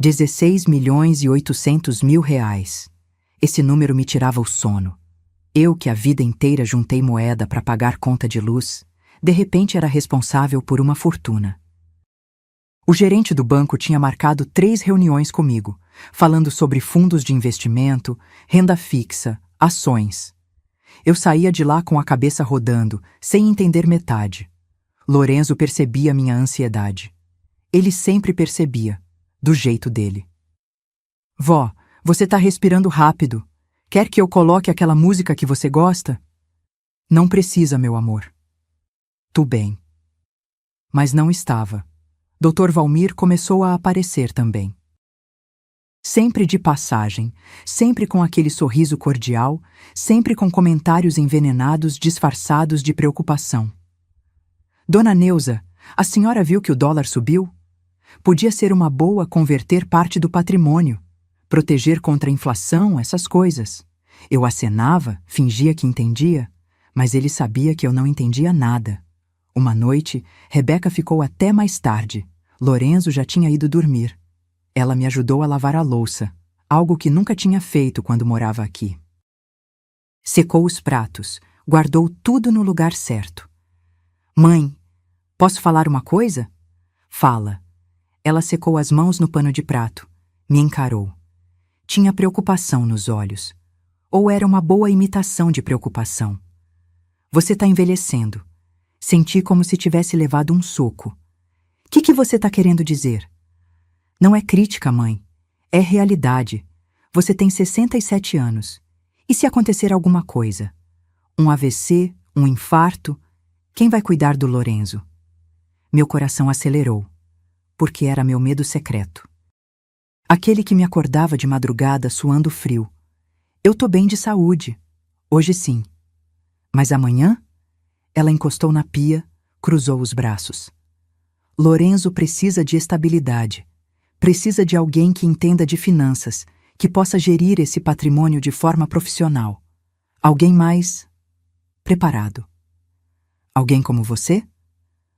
16.800.000 reais. Esse número me tirava o sono. Eu, que a vida inteira juntei moeda para pagar conta de luz, de repente era responsável por uma fortuna. O gerente do banco tinha marcado 3 reuniões comigo, falando sobre fundos de investimento, renda fixa, ações. Eu saía de lá com a cabeça rodando, sem entender metade. Lorenzo percebia minha ansiedade. Ele sempre percebia, do jeito dele. Vó, você tá respirando rápido. Quer que eu coloque aquela música que você gosta? Não precisa, meu amor. Tu bem. Mas não estava. Dr. Valmir começou a aparecer também. Sempre de passagem, sempre com aquele sorriso cordial, sempre com comentários envenenados disfarçados de preocupação. Dona Neuza, a senhora viu que o dólar subiu? Podia ser uma boa converter parte do patrimônio, proteger contra a inflação, essas coisas. Eu acenava, fingia que entendia, mas ele sabia que eu não entendia nada. Uma noite, Rebeca ficou até mais tarde. Lorenzo já tinha ido dormir. Ela me ajudou a lavar a louça, algo que nunca tinha feito quando morava aqui. Secou os pratos, guardou tudo no lugar certo. Mãe, posso falar uma coisa? Fala. Ela secou as mãos no pano de prato, me encarou. Tinha preocupação nos olhos. Ou era uma boa imitação de preocupação. Você tá envelhecendo. Senti como se tivesse levado um soco. O que você tá querendo dizer? Não é crítica, mãe. É realidade. Você tem 67 anos. E se acontecer alguma coisa? Um AVC, um infarto? Quem vai cuidar do Lorenzo? Meu coração acelerou, porque era meu medo secreto. Aquele que me acordava de madrugada suando frio. Eu tô bem de saúde. Hoje sim. Mas amanhã? Ela encostou na pia, cruzou os braços. Lorenzo precisa de estabilidade. Precisa de alguém que entenda de finanças, que possa gerir esse patrimônio de forma profissional. Alguém mais preparado. Alguém como você?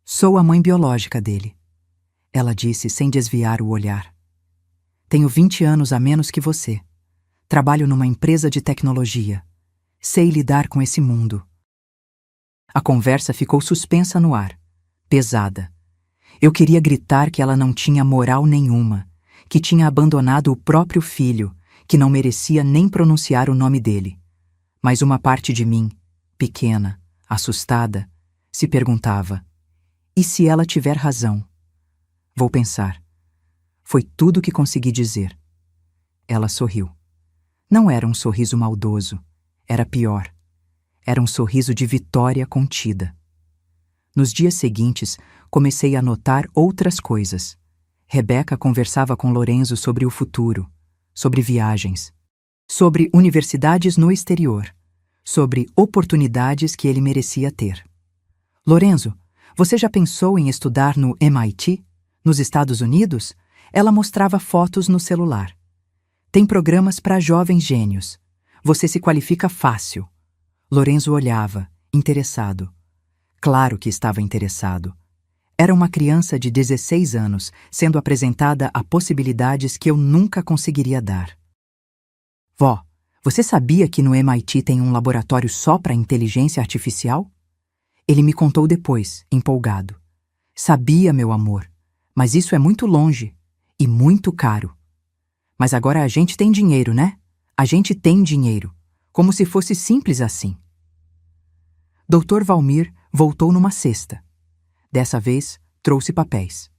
Sou a mãe biológica dele. Ela disse sem desviar o olhar. Tenho 20 anos a menos que você. Trabalho numa empresa de tecnologia. Sei lidar com esse mundo. A conversa ficou suspensa no ar, pesada. Eu queria gritar que ela não tinha moral nenhuma, que tinha abandonado o próprio filho, que não merecia nem pronunciar o nome dele. Mas uma parte de mim, pequena, assustada, se perguntava: e se ela tiver razão? Vou pensar. Foi tudo o que consegui dizer. Ela sorriu. Não era um sorriso maldoso, era pior. Era um sorriso de vitória contida. Nos dias seguintes, comecei a notar outras coisas. Rebeca conversava com Lorenzo sobre o futuro, sobre viagens, sobre universidades no exterior, sobre oportunidades que ele merecia ter. Lorenzo, você já pensou em estudar no MIT, nos Estados Unidos? Ela mostrava fotos no celular. Tem programas para jovens gênios. Você se qualifica fácil. Lorenzo olhava, interessado. Claro que estava interessado. Era uma criança de 16 anos, sendo apresentada a possibilidades que eu nunca conseguiria dar. Vó, você sabia que no MIT tem um laboratório só para inteligência artificial? Ele me contou depois, empolgado. Sabia, meu amor, mas isso é muito longe e muito caro. Mas agora a gente tem dinheiro, né? A gente tem dinheiro. Como se fosse simples assim. Dr. Valmir voltou numa cesta. Dessa vez, trouxe papéis.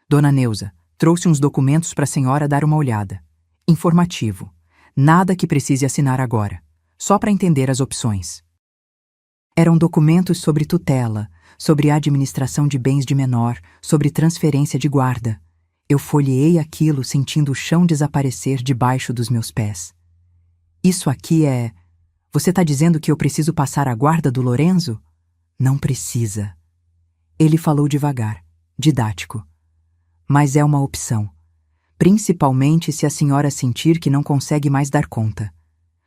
Dona Neuza, trouxe uns documentos para a senhora dar uma olhada. Informativo. Nada que precise assinar agora. Só para entender as opções. Eram documentos sobre tutela, sobre administração de bens de menor, sobre transferência de guarda. Eu folheei aquilo sentindo o chão desaparecer debaixo dos meus pés. Isso aqui é... Você está dizendo que eu preciso passar a guarda do Lorenzo? Não precisa. Ele falou devagar, didático. Mas é uma opção. Principalmente se a senhora sentir que não consegue mais dar conta.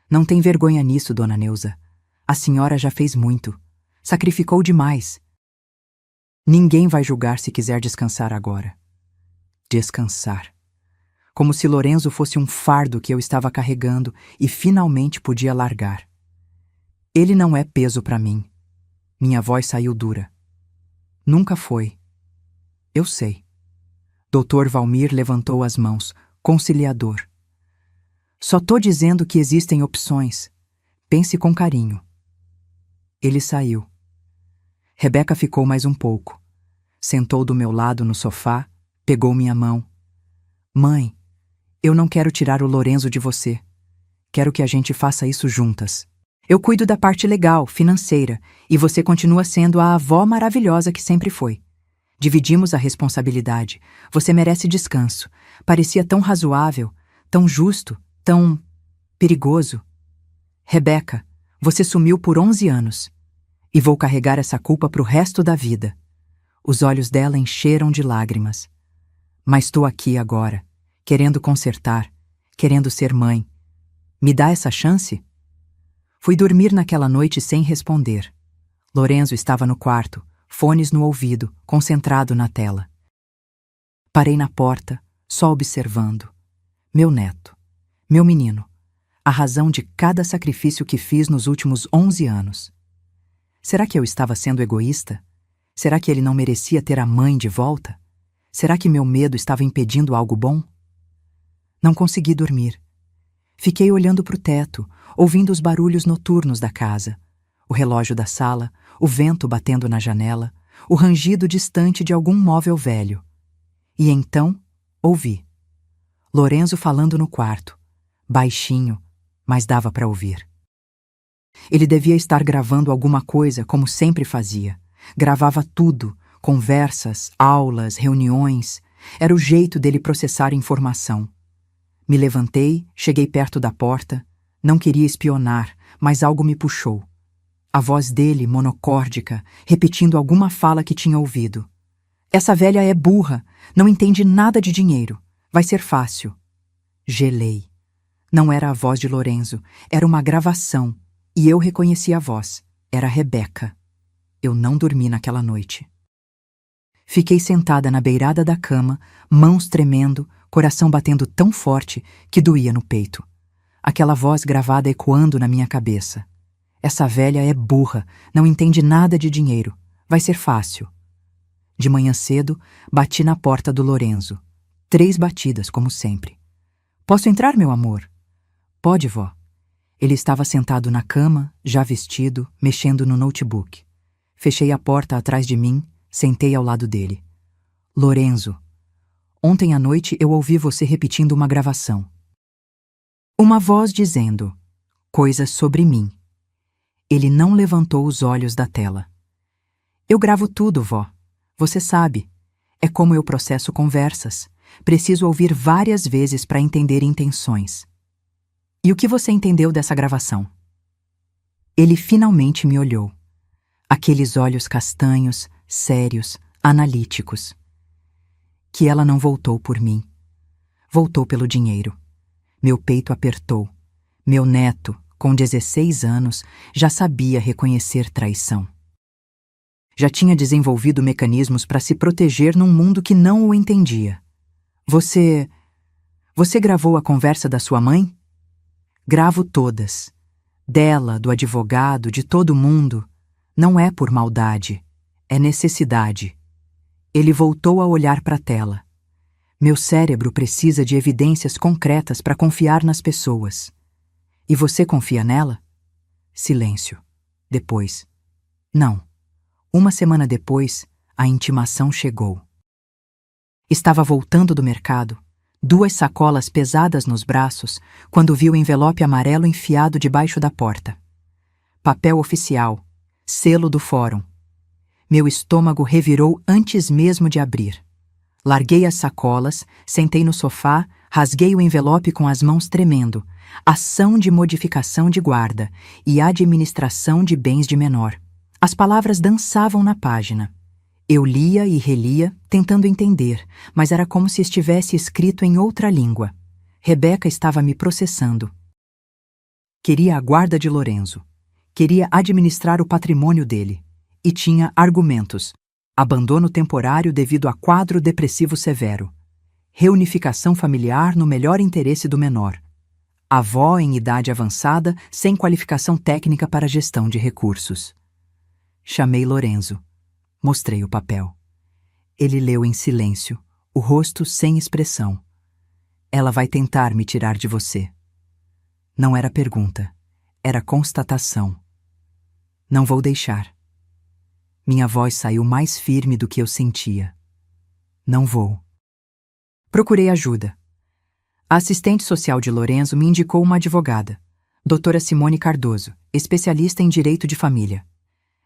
Não tem vergonha nisso, dona Neuza. A senhora já fez muito. Sacrificou demais. Ninguém vai julgar se quiser descansar agora. Descansar. Como se Lorenzo fosse um fardo que eu estava carregando e finalmente podia largar. Ele não é peso para mim. Minha voz saiu dura. Nunca foi. Eu sei. Dr. Valmir levantou as mãos, conciliador. Só tô dizendo que existem opções. Pense com carinho. Ele saiu. Rebeca ficou mais um pouco. Sentou do meu lado no sofá, pegou minha mão. Mãe, eu não quero tirar o Lorenzo de você. Quero que a gente faça isso juntas. Eu cuido da parte legal, financeira, e você continua sendo a avó maravilhosa que sempre foi. Dividimos a responsabilidade. Você merece descanso. Parecia tão razoável, tão justo, tão perigoso. Rebeca, você sumiu por 11 anos. E vou carregar essa culpa pro resto da vida. Os olhos dela encheram de lágrimas. Mas estou aqui agora, querendo consertar, querendo ser mãe. Me dá essa chance? Fui dormir naquela noite sem responder. Lorenzo estava no quarto, fones no ouvido, concentrado na tela. Parei na porta, só observando. Meu neto, meu menino, a razão de cada sacrifício que fiz nos últimos 11 anos. Será que eu estava sendo egoísta? Será que ele não merecia ter a mãe de volta? Será que meu medo estava impedindo algo bom? Não consegui dormir. Fiquei olhando para o teto, ouvindo os barulhos noturnos da casa. O relógio da sala, o vento batendo na janela, o rangido distante de algum móvel velho. E então, ouvi. Lorenzo falando no quarto, baixinho, mas dava para ouvir. Ele devia estar gravando alguma coisa, como sempre fazia. Gravava tudo, conversas, aulas, reuniões. Era o jeito dele processar informação. Me levantei, cheguei perto da porta. Não queria espionar, mas algo me puxou. A voz dele, monocórdica, repetindo alguma fala que tinha ouvido. Essa velha é burra, não entende nada de dinheiro. Vai ser fácil. Gelei. Não era a voz de Lorenzo, era uma gravação. E eu reconheci a voz. Era Rebeca. Eu não dormi naquela noite. Fiquei sentada na beirada da cama, mãos tremendo, coração batendo tão forte que doía no peito. Aquela voz gravada ecoando na minha cabeça. Essa velha é burra, não entende nada de dinheiro. Vai ser fácil. De manhã cedo, bati na porta do Lorenzo. 3 batidas, como sempre. Posso entrar, meu amor? Pode, vó. Ele estava sentado na cama, já vestido, mexendo no notebook. Fechei a porta atrás de mim, sentei ao lado dele. Lorenzo, ontem à noite eu ouvi você repetindo uma gravação. Uma voz dizendo coisas sobre mim. Ele não levantou os olhos da tela. Eu gravo tudo, vó. Você sabe. É como eu processo conversas. Preciso ouvir várias vezes para entender intenções. E o que você entendeu dessa gravação? Ele finalmente me olhou. Aqueles olhos castanhos, sérios, analíticos. Que ela não voltou por mim. Voltou pelo dinheiro. Meu peito apertou. Meu neto, com 16 anos, já sabia reconhecer traição. Já tinha desenvolvido mecanismos para se proteger num mundo que não o entendia. Você gravou a conversa da sua mãe? Gravo todas. Dela, do advogado, de todo mundo. Não é por maldade. É necessidade. Ele voltou a olhar para a tela. Meu cérebro precisa de evidências concretas para confiar nas pessoas. E você confia nela? Silêncio. Depois. Não. 1 semana depois, a intimação chegou. Estava voltando do mercado, 2 sacolas pesadas nos braços, quando vi o envelope amarelo enfiado debaixo da porta. Papel oficial. Selo do fórum. Meu estômago revirou antes mesmo de abrir. Larguei as sacolas, sentei no sofá, rasguei o envelope com as mãos tremendo. Ação de modificação de guarda e administração de bens de menor. As palavras dançavam na página. Eu lia e relia, tentando entender, mas era como se estivesse escrito em outra língua. Rebeca estava me processando. Queria a guarda de Lorenzo. Queria administrar o patrimônio dele. E tinha argumentos. Abandono temporário devido a quadro depressivo severo. Reunificação familiar no melhor interesse do menor. Avó em idade avançada sem qualificação técnica para gestão de recursos. Chamei Lorenzo. Mostrei o papel. Ele leu em silêncio, o rosto sem expressão. Ela vai tentar me tirar de você. Não era pergunta, era constatação. Não vou deixar. Minha voz saiu mais firme do que eu sentia. Não vou. Procurei ajuda. A assistente social de Lorenzo me indicou uma advogada, doutora Simone Cardoso, especialista em direito de família.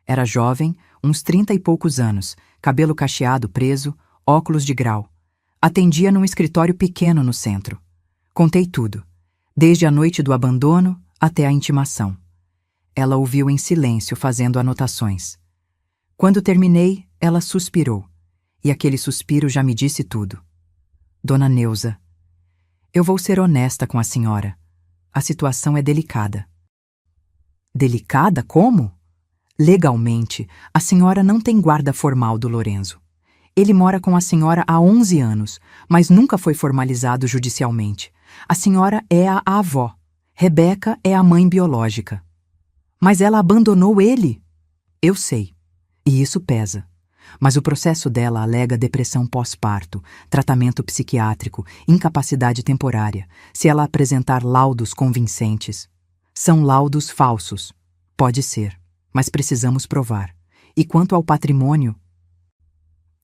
Era jovem, uns 30 e poucos anos, cabelo cacheado preso, óculos de grau. Atendia num escritório pequeno no centro. Contei tudo, desde a noite do abandono até a intimação. Ela ouviu em silêncio, fazendo anotações. Quando terminei, ela suspirou, e aquele suspiro já me disse tudo. Dona Neuza, eu vou ser honesta com a senhora. A situação é delicada. Delicada como? Legalmente, a senhora não tem guarda formal do Lorenzo. Ele mora com a senhora há 11 anos, mas nunca foi formalizado judicialmente. A senhora é a avó. Rebeca é a mãe biológica. Mas ela abandonou ele. Eu sei. E isso pesa. Mas o processo dela alega depressão pós-parto, tratamento psiquiátrico, incapacidade temporária, se ela apresentar laudos convincentes. São laudos falsos. Pode ser, mas precisamos provar. E quanto ao patrimônio?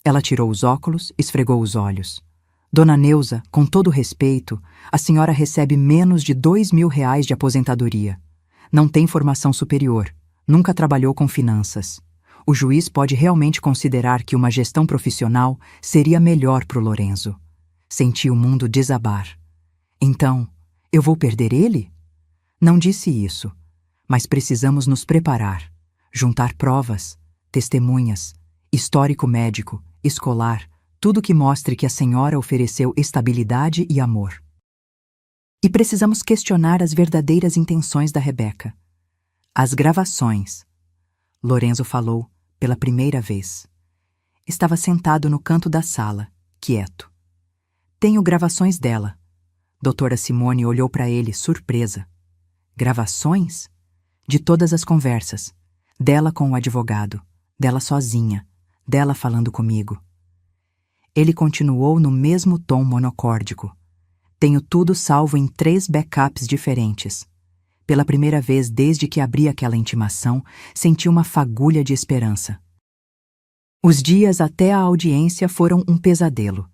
Ela tirou os óculos, esfregou os olhos. Dona Neuza, com todo respeito, a senhora recebe menos de R$ 2.000 de aposentadoria. Não tem formação superior, nunca trabalhou com finanças. O juiz pode realmente considerar que uma gestão profissional seria melhor para o Lorenzo. Senti o mundo desabar. Então, eu vou perder ele? Não disse isso, mas precisamos nos preparar, juntar provas, testemunhas, histórico médico, escolar, tudo que mostre que a senhora ofereceu estabilidade e amor. E precisamos questionar as verdadeiras intenções da Rebeca. As gravações. Lorenzo falou pela primeira vez. Estava sentado no canto da sala, quieto. Tenho gravações dela. Doutora Simone olhou para ele, surpresa. Gravações? De todas as conversas. Dela com o advogado, dela sozinha, dela falando comigo. Ele continuou no mesmo tom monocórdico. Tenho tudo salvo em 3 backups diferentes. Pela primeira vez desde que abri aquela intimação, senti uma fagulha de esperança. Os dias até a audiência foram um pesadelo.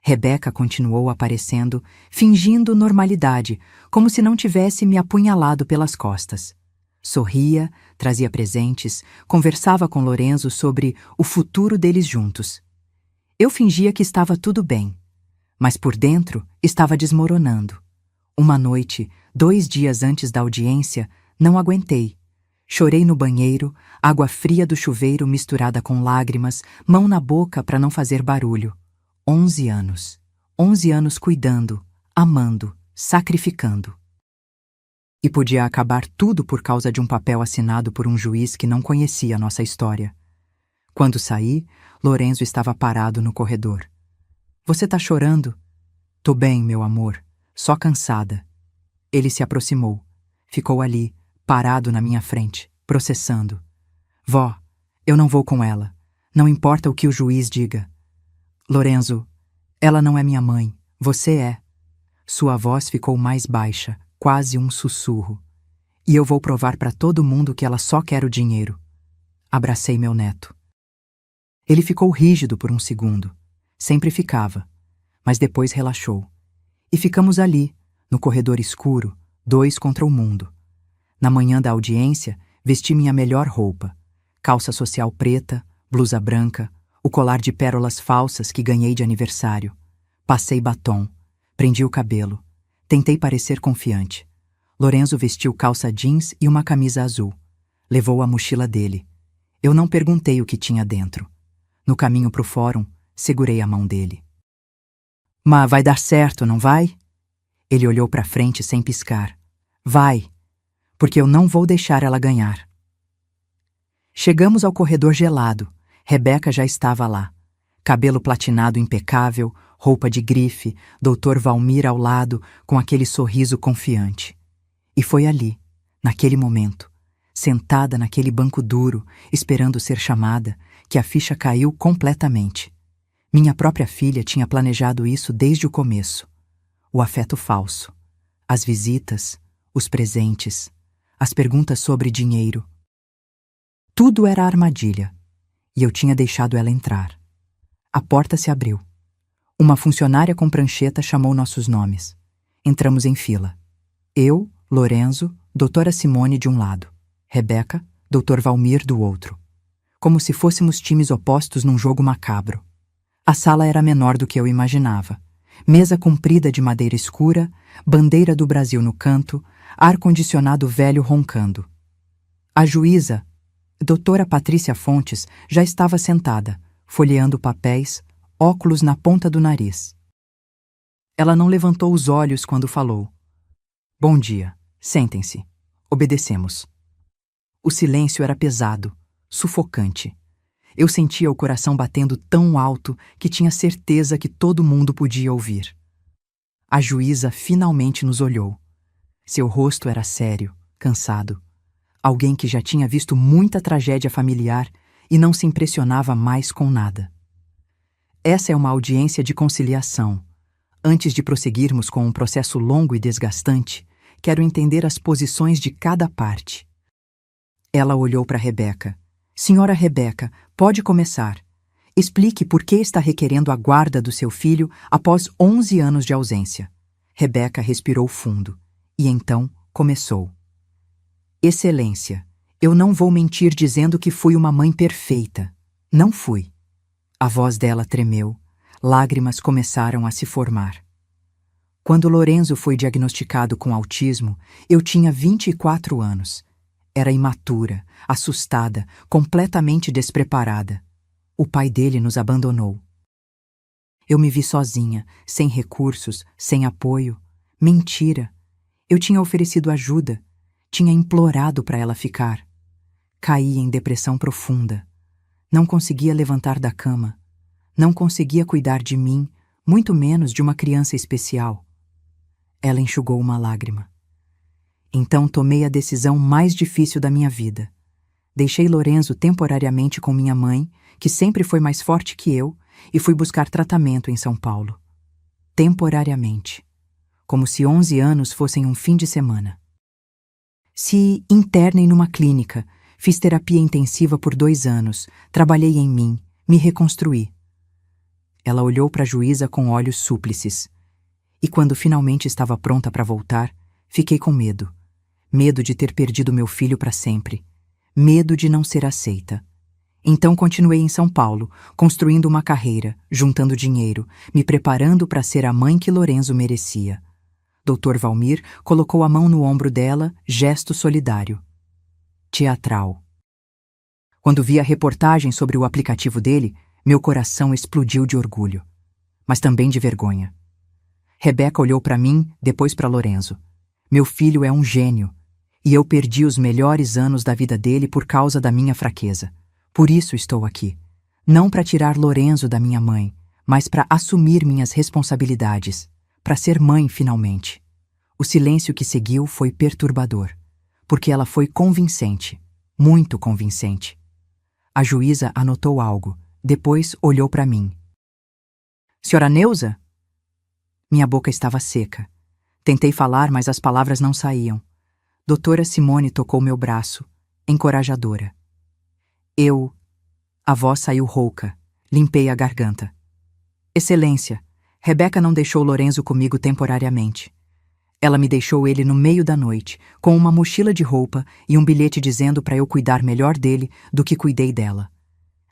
Rebeca continuou aparecendo, fingindo normalidade, como se não tivesse me apunhalado pelas costas. Sorria, trazia presentes, conversava com Lorenzo sobre o futuro deles juntos. Eu fingia que estava tudo bem, mas por dentro estava desmoronando. Uma noite, 2 dias antes da audiência, não aguentei. Chorei no banheiro, água fria do chuveiro misturada com lágrimas, mão na boca para não fazer barulho. 11 anos. 11 anos cuidando, amando, sacrificando. E podia acabar tudo por causa de um papel assinado por um juiz que não conhecia a nossa história. Quando saí, Lorenzo estava parado no corredor. Você tá chorando? Tô bem, meu amor, só cansada. Ele se aproximou. Ficou ali, parado na minha frente, processando. Vó, eu não vou com ela. Não importa o que o juiz diga. Lorenzo, ela não é minha mãe, você é. Sua voz ficou mais baixa, quase um sussurro. E eu vou provar para todo mundo que ela só quer o dinheiro. Abracei meu neto. Ele ficou rígido por um segundo. Sempre ficava. Mas depois relaxou. E ficamos ali, no corredor escuro, 2 contra o mundo. Na manhã da audiência, vesti minha melhor roupa. calça social preta, blusa branca, o colar de pérolas falsas que ganhei de aniversário. Passei batom, prendi o cabelo, tentei parecer confiante. Lorenzo vestiu calça jeans e uma camisa azul. Levou a mochila dele. Eu não perguntei o que tinha dentro. No caminho pro fórum, segurei a mão dele. Mas vai dar certo, não vai? Ele olhou pra frente sem piscar. Vai, porque eu não vou deixar ela ganhar. Chegamos ao corredor gelado. Rebeca já estava lá. Cabelo platinado impecável, roupa de grife, Dr. Valmir ao lado, com aquele sorriso confiante. E foi ali, naquele momento, sentada naquele banco duro, esperando ser chamada, que a ficha caiu completamente. Minha própria filha tinha planejado isso desde o começo. O afeto falso, as visitas, os presentes, as perguntas sobre dinheiro. Tudo era armadilha, e eu tinha deixado ela entrar. A porta se abriu. Uma funcionária com prancheta chamou nossos nomes. Entramos em fila. Eu, Lorenzo, doutora Simone de um lado, Rebeca, Dr. Valmir do outro. Como se fôssemos times opostos num jogo macabro. A sala era menor do que eu imaginava. Mesa comprida de madeira escura, bandeira do Brasil no canto, ar-condicionado velho roncando. A juíza, doutora Patrícia Fontes, já estava sentada, folheando papéis, óculos na ponta do nariz. Ela não levantou os olhos quando falou. Bom dia, sentem-se. Obedecemos. O silêncio era pesado, sufocante. Eu sentia o coração batendo tão alto que tinha certeza que todo mundo podia ouvir. A juíza finalmente nos olhou. Seu rosto era sério, cansado. Alguém que já tinha visto muita tragédia familiar e não se impressionava mais com nada. Essa é uma audiência de conciliação. Antes de prosseguirmos com um processo longo e desgastante, quero entender as posições de cada parte. Ela olhou para Rebeca. Senhora Rebeca, pode começar. Explique por que está requerendo a guarda do seu filho após 11 anos de ausência. Rebeca respirou fundo. E então começou. Excelência, eu não vou mentir dizendo que fui uma mãe perfeita. Não fui. A voz dela tremeu. Lágrimas começaram a se formar. Quando Lorenzo foi diagnosticado com autismo, eu tinha 24 anos. Era imatura, assustada, completamente despreparada. O pai dele nos abandonou. Eu me vi sozinha, sem recursos, sem apoio. Mentira. Eu tinha oferecido ajuda. Tinha implorado para ela ficar. Caí em depressão profunda. Não conseguia levantar da cama. Não conseguia cuidar de mim, muito menos de uma criança especial. Ela enxugou uma lágrima. Então tomei a decisão mais difícil da minha vida. Deixei Lorenzo temporariamente com minha mãe, que sempre foi mais forte que eu, e fui buscar tratamento em São Paulo. Temporariamente. Como se 11 anos fossem um fim de semana. Se internei numa clínica, fiz terapia intensiva por 2 anos, trabalhei em mim, me reconstruí. Ela olhou para a juíza com olhos súplices. E quando finalmente estava pronta para voltar, fiquei com medo. Medo de ter perdido meu filho para sempre. Medo de não ser aceita. Então continuei em São Paulo, construindo uma carreira, juntando dinheiro, me preparando para ser a mãe que Lorenzo merecia. Dr. Valmir colocou a mão no ombro dela, gesto solidário. Teatral. Quando vi a reportagem sobre o aplicativo dele, meu coração explodiu de orgulho, mas também de vergonha. Rebeca olhou para mim, depois para Lorenzo. Meu filho é um gênio, e eu perdi os melhores anos da vida dele por causa da minha fraqueza. Por isso estou aqui. Não para tirar Lorenzo da minha mãe, mas para assumir minhas responsabilidades, para ser mãe finalmente. O silêncio que seguiu foi perturbador, porque ela foi convincente, muito convincente. A juíza anotou algo, depois olhou para mim. Senhora Neuza? Minha boca estava seca. Tentei falar, mas as palavras não saíam. Doutora Simone tocou meu braço, encorajadora. A voz saiu rouca. Limpei a garganta. Excelência, Rebeca não deixou Lorenzo comigo temporariamente. Ela me deixou ele no meio da noite, com uma mochila de roupa e um bilhete dizendo para eu cuidar melhor dele do que cuidei dela.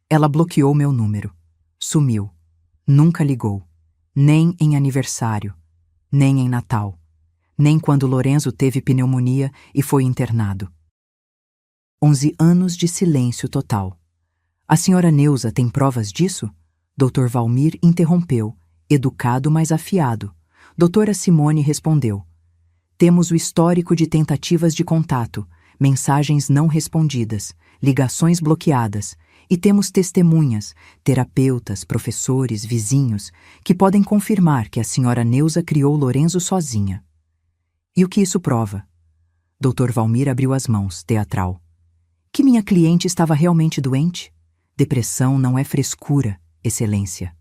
Ela bloqueou meu número. Sumiu. Nunca ligou. Nem em aniversário. Nem em Natal. Nem quando Lorenzo teve pneumonia e foi internado. 11 anos de silêncio total. A senhora Neuza tem provas disso? Dr. Valmir interrompeu, educado, mas afiado. Doutora Simone respondeu. Temos o histórico de tentativas de contato, mensagens não respondidas, ligações bloqueadas, e temos testemunhas, terapeutas, professores, vizinhos, que podem confirmar que a senhora Neuza criou Lorenzo sozinha. E o que isso prova? Dr. Valmir abriu as mãos, teatral. Que minha cliente estava realmente doente? Depressão não é frescura, excelência.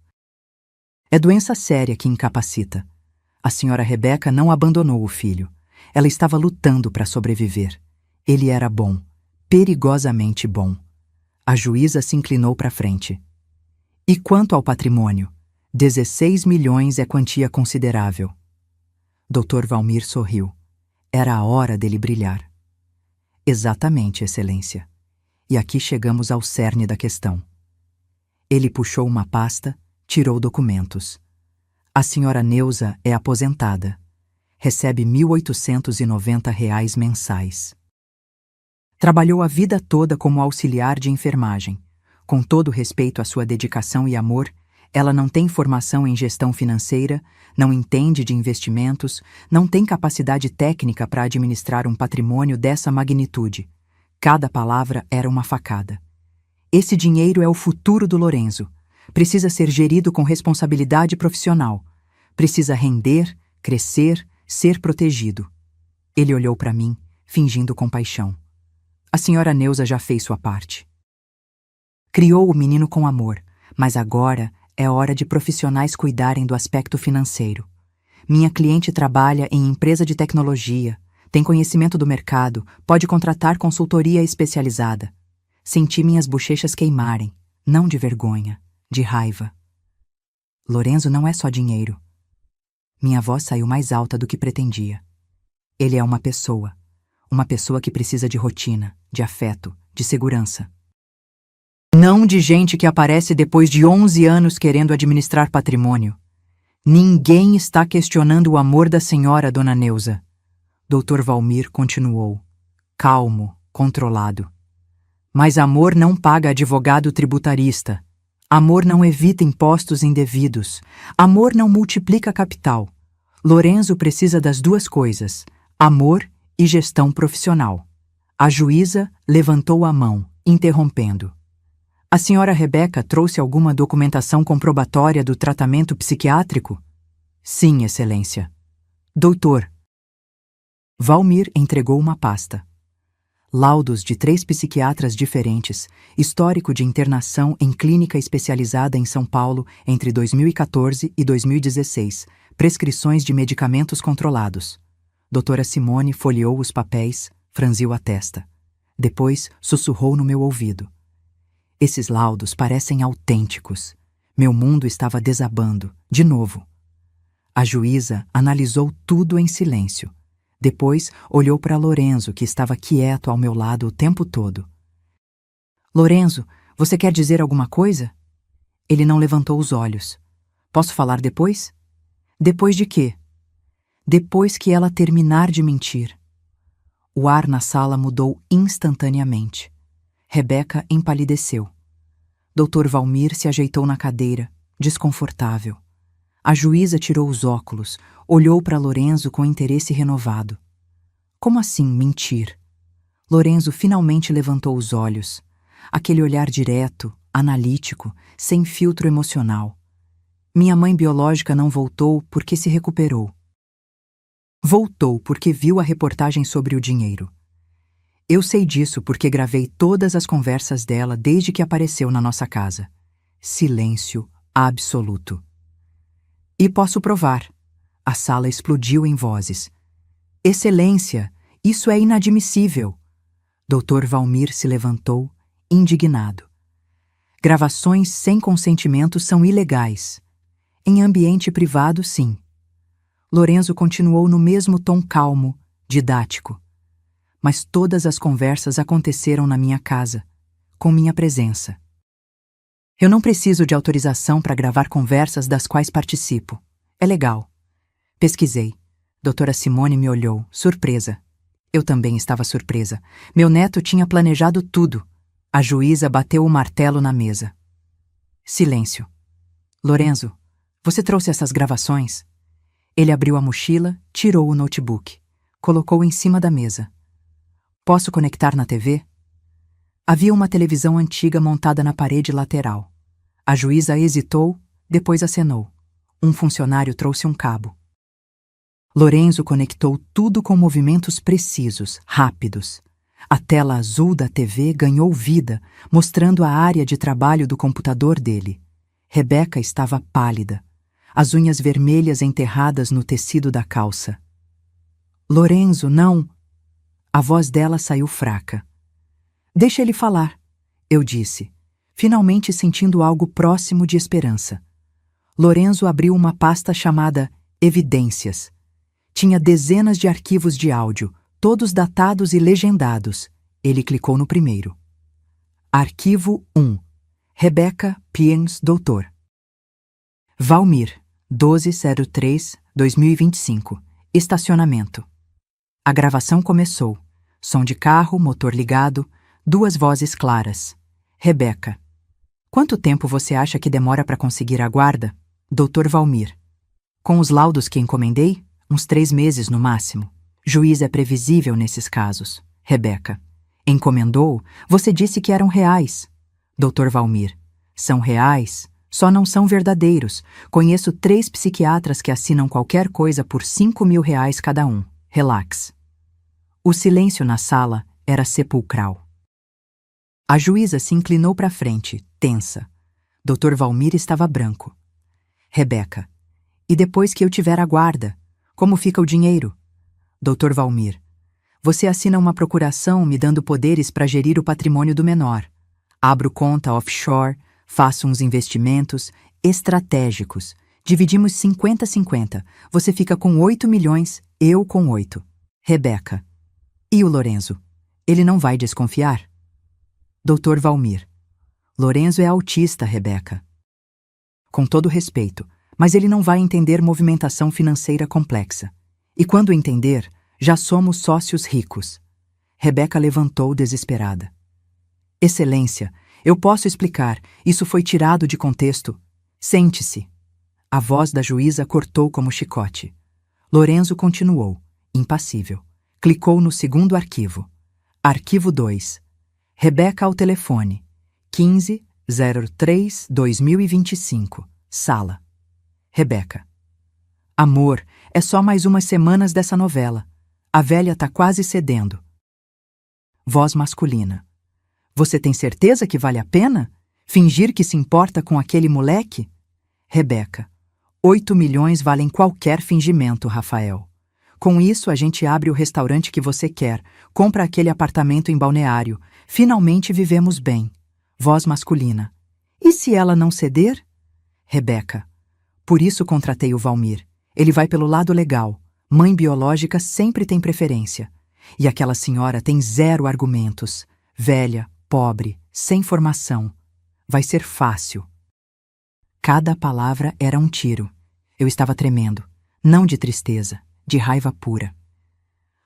É doença séria que incapacita. A senhora Rebeca não abandonou o filho. Ela estava lutando para sobreviver. Ele era bom, perigosamente bom. A juíza se inclinou para frente. E quanto ao patrimônio? 16 milhões é quantia considerável. Dr. Valmir sorriu. Era a hora dele brilhar. Exatamente, excelência. E aqui chegamos ao cerne da questão. Ele puxou uma pasta, tirou documentos. A senhora Neuza é aposentada. Recebe R$ 1.890 mensais. Trabalhou a vida toda como auxiliar de enfermagem. Com todo respeito à sua dedicação e amor, ela não tem formação em gestão financeira, não entende de investimentos, não tem capacidade técnica para administrar um patrimônio dessa magnitude. Cada palavra era uma facada. Esse dinheiro é o futuro do Lorenzo. Precisa ser gerido com responsabilidade profissional. Precisa render, crescer, ser protegido. Ele olhou para mim, fingindo compaixão. A senhora Neuza já fez sua parte. Criou o menino com amor, mas agora é hora de profissionais cuidarem do aspecto financeiro. Minha cliente trabalha em empresa de tecnologia, tem conhecimento do mercado, pode contratar consultoria especializada. Senti minhas bochechas queimarem, não de vergonha, de raiva. Lorenzo não é só dinheiro. Minha voz saiu mais alta do que pretendia. Ele é uma pessoa que precisa de rotina, de afeto, de segurança. Não de gente que aparece depois de 11 anos querendo administrar patrimônio. Ninguém está questionando o amor da senhora, dona Neuza. Dr. Valmir continuou, calmo, controlado. Mas amor não paga advogado tributarista. Amor não evita impostos indevidos. Amor não multiplica capital. Lorenzo precisa das duas coisas, amor e gestão profissional. A juíza levantou a mão, interrompendo. A senhora Rebeca trouxe alguma documentação comprobatória do tratamento psiquiátrico? Sim, excelência. Doutor. Valmir entregou uma pasta. Laudos de 3 psiquiatras diferentes, histórico de internação em clínica especializada em São Paulo entre 2014 e 2016, prescrições de medicamentos controlados. Doutora Simone folheou os papéis, franziu a testa. Depois sussurrou no meu ouvido. Esses laudos parecem autênticos. Meu mundo estava desabando, de novo. A juíza analisou tudo em silêncio. Depois olhou para Lorenzo, que estava quieto ao meu lado o tempo todo. Lorenzo, você quer dizer alguma coisa? Ele não levantou os olhos. Posso falar depois? Depois de quê? Depois que ela terminar de mentir. O ar na sala mudou instantaneamente. Rebeca empalideceu. Dr. Valmir se ajeitou na cadeira, desconfortável. A juíza tirou os óculos, olhou para Lorenzo com interesse renovado. Como assim mentir? Lorenzo finalmente levantou os olhos. Aquele olhar direto, analítico, sem filtro emocional. Minha mãe biológica não voltou porque se recuperou. Voltou porque viu a reportagem sobre o dinheiro. Eu sei disso porque gravei todas as conversas dela desde que apareceu na nossa casa. Silêncio absoluto. E posso provar. A sala explodiu em vozes. Excelência, isso é inadmissível. Dr. Valmir se levantou, indignado. Gravações sem consentimento são ilegais. Em ambiente privado, sim. Lorenzo continuou no mesmo tom calmo, didático. Mas todas as conversas aconteceram na minha casa, com minha presença. Eu não preciso de autorização para gravar conversas das quais participo. É legal. Pesquisei. Doutora Simone me olhou, surpresa. Eu também estava surpresa. Meu neto tinha planejado tudo. A juíza bateu o martelo na mesa. Silêncio. Lorenzo, você trouxe essas gravações? Ele abriu a mochila, tirou o notebook. Colocou em cima da mesa. Posso conectar na TV? Havia uma televisão antiga montada na parede lateral. A juíza hesitou, depois acenou. Um funcionário trouxe um cabo. Lorenzo conectou tudo com movimentos precisos, rápidos. A tela azul da TV ganhou vida, mostrando a área de trabalho do computador dele. Rebeca estava pálida, as unhas vermelhas enterradas no tecido da calça. Lorenzo, não! A voz dela saiu fraca. Deixa ele falar, eu disse, finalmente sentindo algo próximo de esperança. Lorenzo abriu uma pasta chamada Evidências. Tinha dezenas de arquivos de áudio, todos datados e legendados. Ele clicou no primeiro. Arquivo 1. Rebeca Piens, doutor. Valmir, 12/03/2025. Estacionamento. A gravação começou. Som de carro, motor ligado, duas vozes claras. Rebeca. Quanto tempo você acha que demora para conseguir a guarda? Doutor Valmir. Com os laudos que encomendei, uns 3 meses no máximo. Juiz é previsível nesses casos. Rebeca. Encomendou? Você disse que eram reais. Doutor Valmir. São reais, só não são verdadeiros. Conheço 3 psiquiatras que assinam qualquer coisa por R$ 5.000 cada um. Relax. O silêncio na sala era sepulcral. A juíza se inclinou para frente, tensa. Doutor Valmir estava branco. Rebeca. E depois que eu tiver a guarda? Como fica o dinheiro? Doutor Valmir. Você assina uma procuração me dando poderes para gerir o patrimônio do menor. Abro conta offshore, faço uns investimentos estratégicos. Dividimos 50-50. Você fica com 8 milhões, eu com 8. Rebeca. E o Lorenzo? Ele não vai desconfiar? Doutor Valmir. Lorenzo é autista, Rebeca. Com todo respeito, mas ele não vai entender movimentação financeira complexa. E quando entender, já somos sócios ricos. Rebeca levantou desesperada. Excelência, eu posso explicar, isso foi tirado de contexto. Sente-se. A voz da juíza cortou como chicote. Lorenzo continuou, impassível. Clicou no segundo arquivo. Arquivo 2. Rebeca ao telefone. 15/03/2025. Sala. Rebeca. Amor, é só mais umas semanas dessa novela. A velha tá quase cedendo. Voz masculina. Você tem certeza que vale a pena? Fingir que se importa com aquele moleque? Rebeca. 8 milhões valem qualquer fingimento, Rafael. Com isso, a gente abre o restaurante que você quer, compra aquele apartamento em Balneário. Finalmente vivemos bem. Voz masculina. E se ela não ceder? Rebeca. Por isso contratei o Valmir. Ele vai pelo lado legal. Mãe biológica sempre tem preferência. E aquela senhora tem 0 argumentos. Velha, pobre, sem formação. Vai ser fácil. Cada palavra era um tiro. Eu estava tremendo. Não de tristeza, de raiva pura.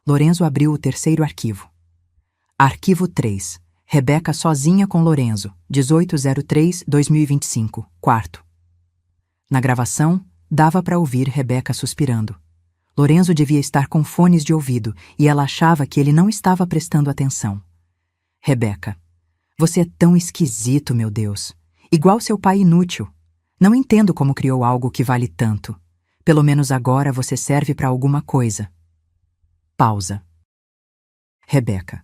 Lorenzo abriu o terceiro arquivo. Arquivo 3. Rebeca sozinha com Lorenzo, 18/03/2025, quarto. Na gravação, dava para ouvir Rebeca suspirando. Lorenzo devia estar com fones de ouvido e ela achava que ele não estava prestando atenção. Rebeca. Você é tão esquisito, meu Deus. Igual seu pai inútil. Não entendo como criou algo que vale tanto. Pelo menos agora você serve para alguma coisa. Pausa. Rebeca.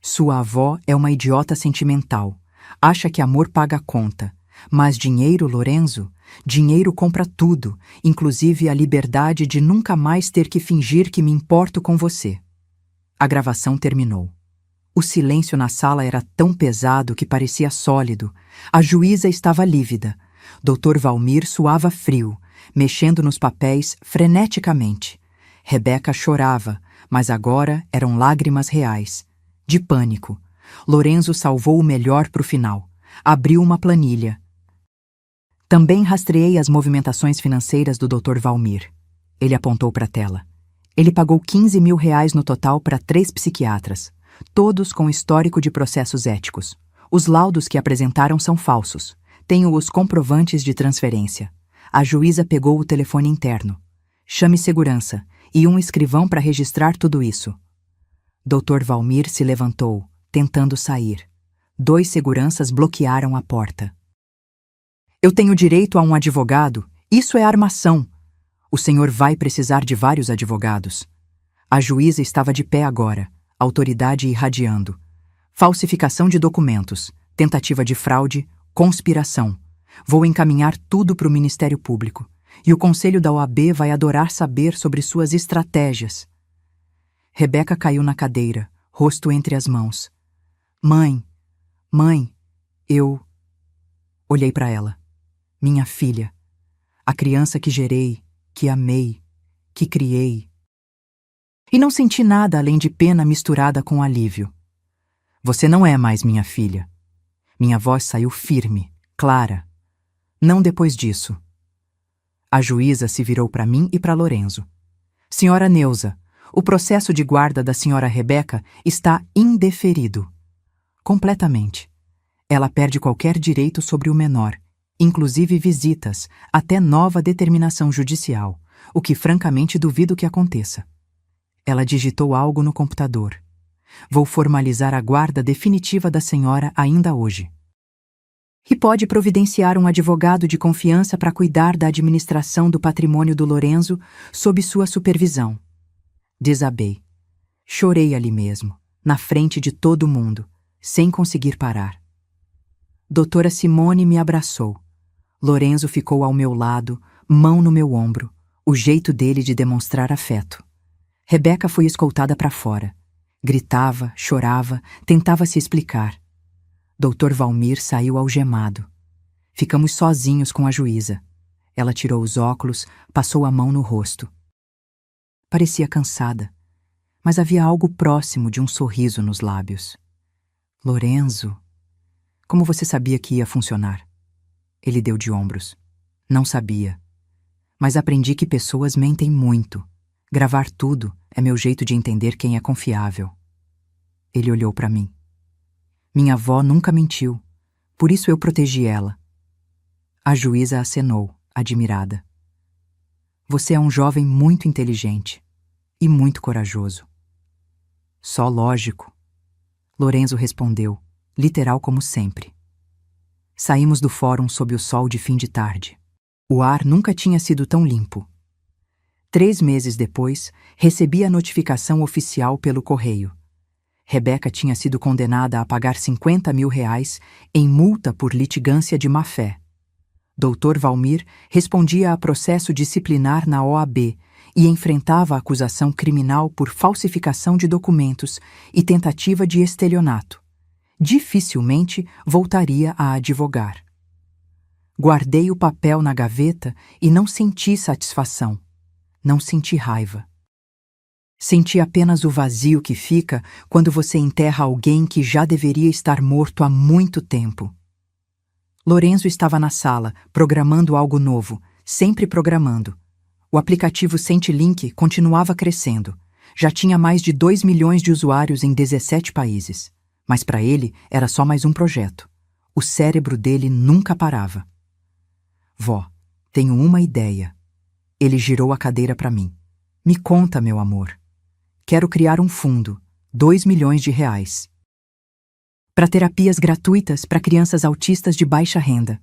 Sua avó é uma idiota sentimental. Acha que amor paga a conta. Mas dinheiro, Lorenzo, dinheiro compra tudo, inclusive a liberdade de nunca mais ter que fingir que me importo com você. A gravação terminou. O silêncio na sala era tão pesado que parecia sólido. A juíza estava lívida. Doutor Valmir suava frio. mexendo nos papéis freneticamente. Rebeca chorava, mas agora eram lágrimas reais. De pânico. Lorenzo salvou o melhor para o final. Abriu uma planilha. Também rastreei as movimentações financeiras do Dr. Valmir. Ele apontou para a tela. Ele pagou R$15 mil no total para 3 psiquiatras, todos com histórico de processos éticos. Os laudos que apresentaram são falsos. Tenho os comprovantes de transferência. A juíza pegou o telefone interno. Chame segurança e um escrivão para registrar tudo isso. Dr. Valmir se levantou, tentando sair. 2 seguranças bloquearam a porta. Eu tenho direito a um advogado. Isso é armação. O senhor vai precisar de vários advogados. A juíza estava de pé agora, autoridade irradiando. Falsificação de documentos, tentativa de fraude, conspiração. Vou encaminhar tudo para o Ministério Público. E o Conselho da OAB vai adorar saber sobre suas estratégias. Rebeca caiu na cadeira, rosto entre as mãos. Mãe, eu... Olhei para ela. Minha filha. A criança que gerei, que amei, que criei. E não senti nada além de pena misturada com alívio. Você não é mais minha filha. Minha voz saiu firme, clara. Não depois disso. A juíza se virou para mim e para Lorenzo. Senhora Neuza, o processo de guarda da senhora Rebeca está indeferido. Completamente. Ela perde qualquer direito sobre o menor, inclusive visitas, até nova determinação judicial, o que francamente duvido que aconteça. Ela digitou algo no computador. Vou formalizar a guarda definitiva da senhora ainda hoje. E pode providenciar um advogado de confiança para cuidar da administração do patrimônio do Lorenzo sob sua supervisão. Desabei. Chorei ali mesmo, na frente de todo mundo, sem conseguir parar. Doutora Simone me abraçou. Lorenzo ficou ao meu lado, mão no meu ombro, o jeito dele de demonstrar afeto. Rebeca foi escoltada para fora. Gritava, chorava, tentava se explicar. Dr. Valmir saiu algemado. Ficamos sozinhos com a juíza. Ela tirou os óculos, passou a mão no rosto. Parecia cansada, mas havia algo próximo de um sorriso nos lábios. Lorenzo, como você sabia que ia funcionar? Ele deu de ombros. Não sabia. Mas aprendi que pessoas mentem muito. Gravar tudo é meu jeito de entender quem é confiável. Ele olhou para mim. Minha avó nunca mentiu, por isso eu protegi ela. A juíza acenou, admirada. Você é um jovem muito inteligente e muito corajoso. Só lógico. Lorenzo respondeu, literal como sempre. Saímos do fórum sob o sol de fim de tarde. O ar nunca tinha sido tão limpo. 3 meses depois, recebi a notificação oficial pelo correio. Rebeca tinha sido condenada a pagar R$50 mil em multa por litigância de má-fé. Dr. Valmir respondia a processo disciplinar na OAB e enfrentava a acusação criminal por falsificação de documentos e tentativa de estelionato. Dificilmente voltaria a advogar. Guardei o papel na gaveta e não senti satisfação. Não senti raiva. Senti apenas o vazio que fica quando você enterra alguém que já deveria estar morto há muito tempo. Lorenzo estava na sala, programando algo novo, sempre programando. O aplicativo SentiLink continuava crescendo. Já tinha mais de 2 milhões de usuários em 17 países. Mas para ele era só mais um projeto. O cérebro dele nunca parava. Vó, tenho uma ideia. Ele girou a cadeira para mim. Me conta, meu amor. Quero criar um fundo, R$2 milhões, para terapias gratuitas para crianças autistas de baixa renda.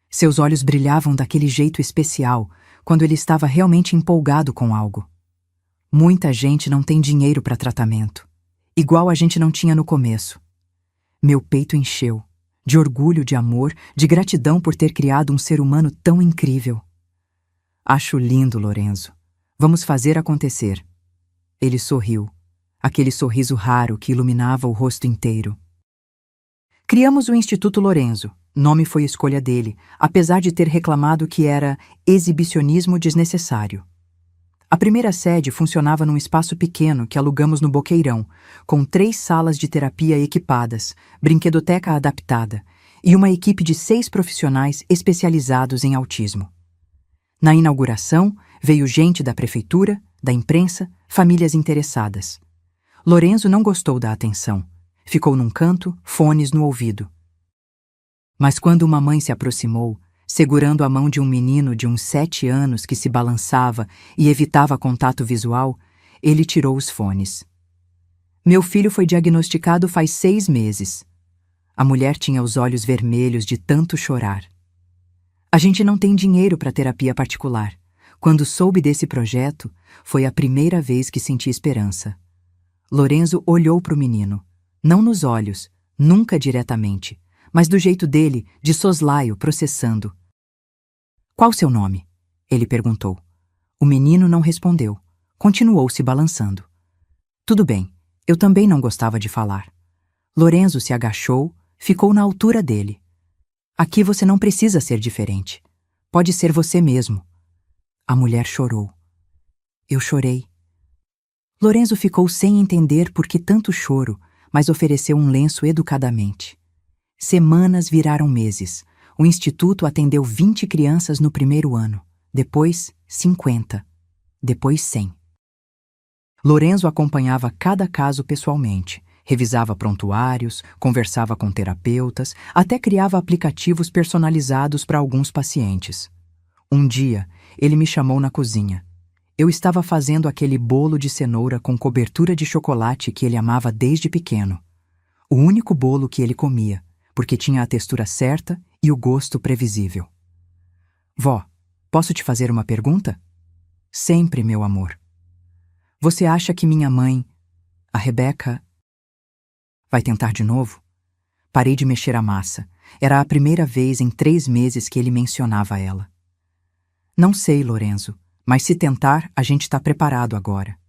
Seus olhos brilhavam daquele jeito especial quando ele estava realmente empolgado com algo. Muita gente não tem dinheiro para tratamento, igual a gente não tinha no começo. Meu peito encheu, de orgulho, de amor, de gratidão por ter criado um ser humano tão incrível. Acho lindo, Lorenzo. Vamos fazer acontecer. Ele sorriu, aquele sorriso raro que iluminava o rosto inteiro. Criamos o Instituto Lorenzo, Nome foi escolha dele, apesar de ter reclamado que era exibicionismo desnecessário. A primeira sede funcionava num espaço pequeno que alugamos no Boqueirão, com 3 salas de terapia equipadas, brinquedoteca adaptada e uma equipe de 6 profissionais especializados em autismo. Na inauguração, veio gente da prefeitura, da imprensa, famílias interessadas. Lorenzo não gostou da atenção. Ficou num canto, fones no ouvido. Mas quando uma mãe se aproximou, segurando a mão de um menino de uns 7 anos que se balançava e evitava contato visual, ele tirou os fones. Meu filho foi diagnosticado faz 6 meses. A mulher tinha os olhos vermelhos de tanto chorar. A gente não tem dinheiro para terapia particular. Quando soube desse projeto, foi a primeira vez que senti esperança. Lorenzo olhou para o menino, não nos olhos, nunca diretamente, mas do jeito dele, de soslaio, processando. Qual seu nome? Ele perguntou. O menino não respondeu. Continuou se balançando. Tudo bem, eu também não gostava de falar. Lorenzo se agachou, ficou na altura dele. Aqui você não precisa ser diferente. Pode ser você mesmo. A mulher chorou. Eu chorei. Lorenzo ficou sem entender por que tanto choro, mas ofereceu um lenço educadamente. Semanas viraram meses. O instituto atendeu 20 crianças no primeiro ano, depois 50, depois 100. Lorenzo acompanhava cada caso pessoalmente, revisava prontuários, conversava com terapeutas, até criava aplicativos personalizados para alguns pacientes. Um dia, ele me chamou na cozinha. Eu estava fazendo aquele bolo de cenoura com cobertura de chocolate que ele amava desde pequeno. O único bolo que ele comia, porque tinha a textura certa e o gosto previsível. Vó, posso te fazer uma pergunta? Sempre, meu amor. Você acha que minha mãe, a Rebeca, vai tentar de novo? Parei de mexer a massa. Era a primeira vez em 3 meses que ele mencionava ela. Não sei, Lorenzo, mas se tentar, a gente está preparado agora.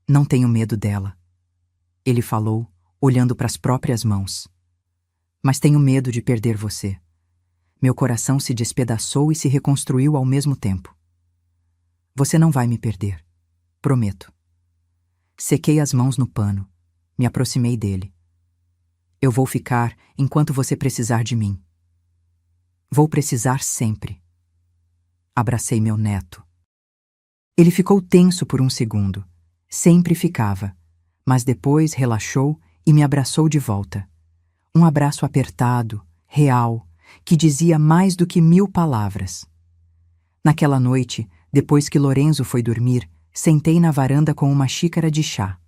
Não tenho medo dela. Ele falou, olhando para as próprias mãos. Mas tenho medo de perder você. Meu coração se despedaçou e se reconstruiu ao mesmo tempo. Você não vai me perder. Prometo. Sequei as mãos no pano. Me aproximei dele. Eu vou ficar enquanto você precisar de mim. Vou precisar sempre. Abracei meu neto. Ele ficou tenso por um segundo. Sempre ficava. Mas depois relaxou e me abraçou de volta. Um abraço apertado, real, que dizia mais do que 1000 palavras. Naquela noite, depois que Lorenzo foi dormir, sentei na varanda com uma xícara de chá.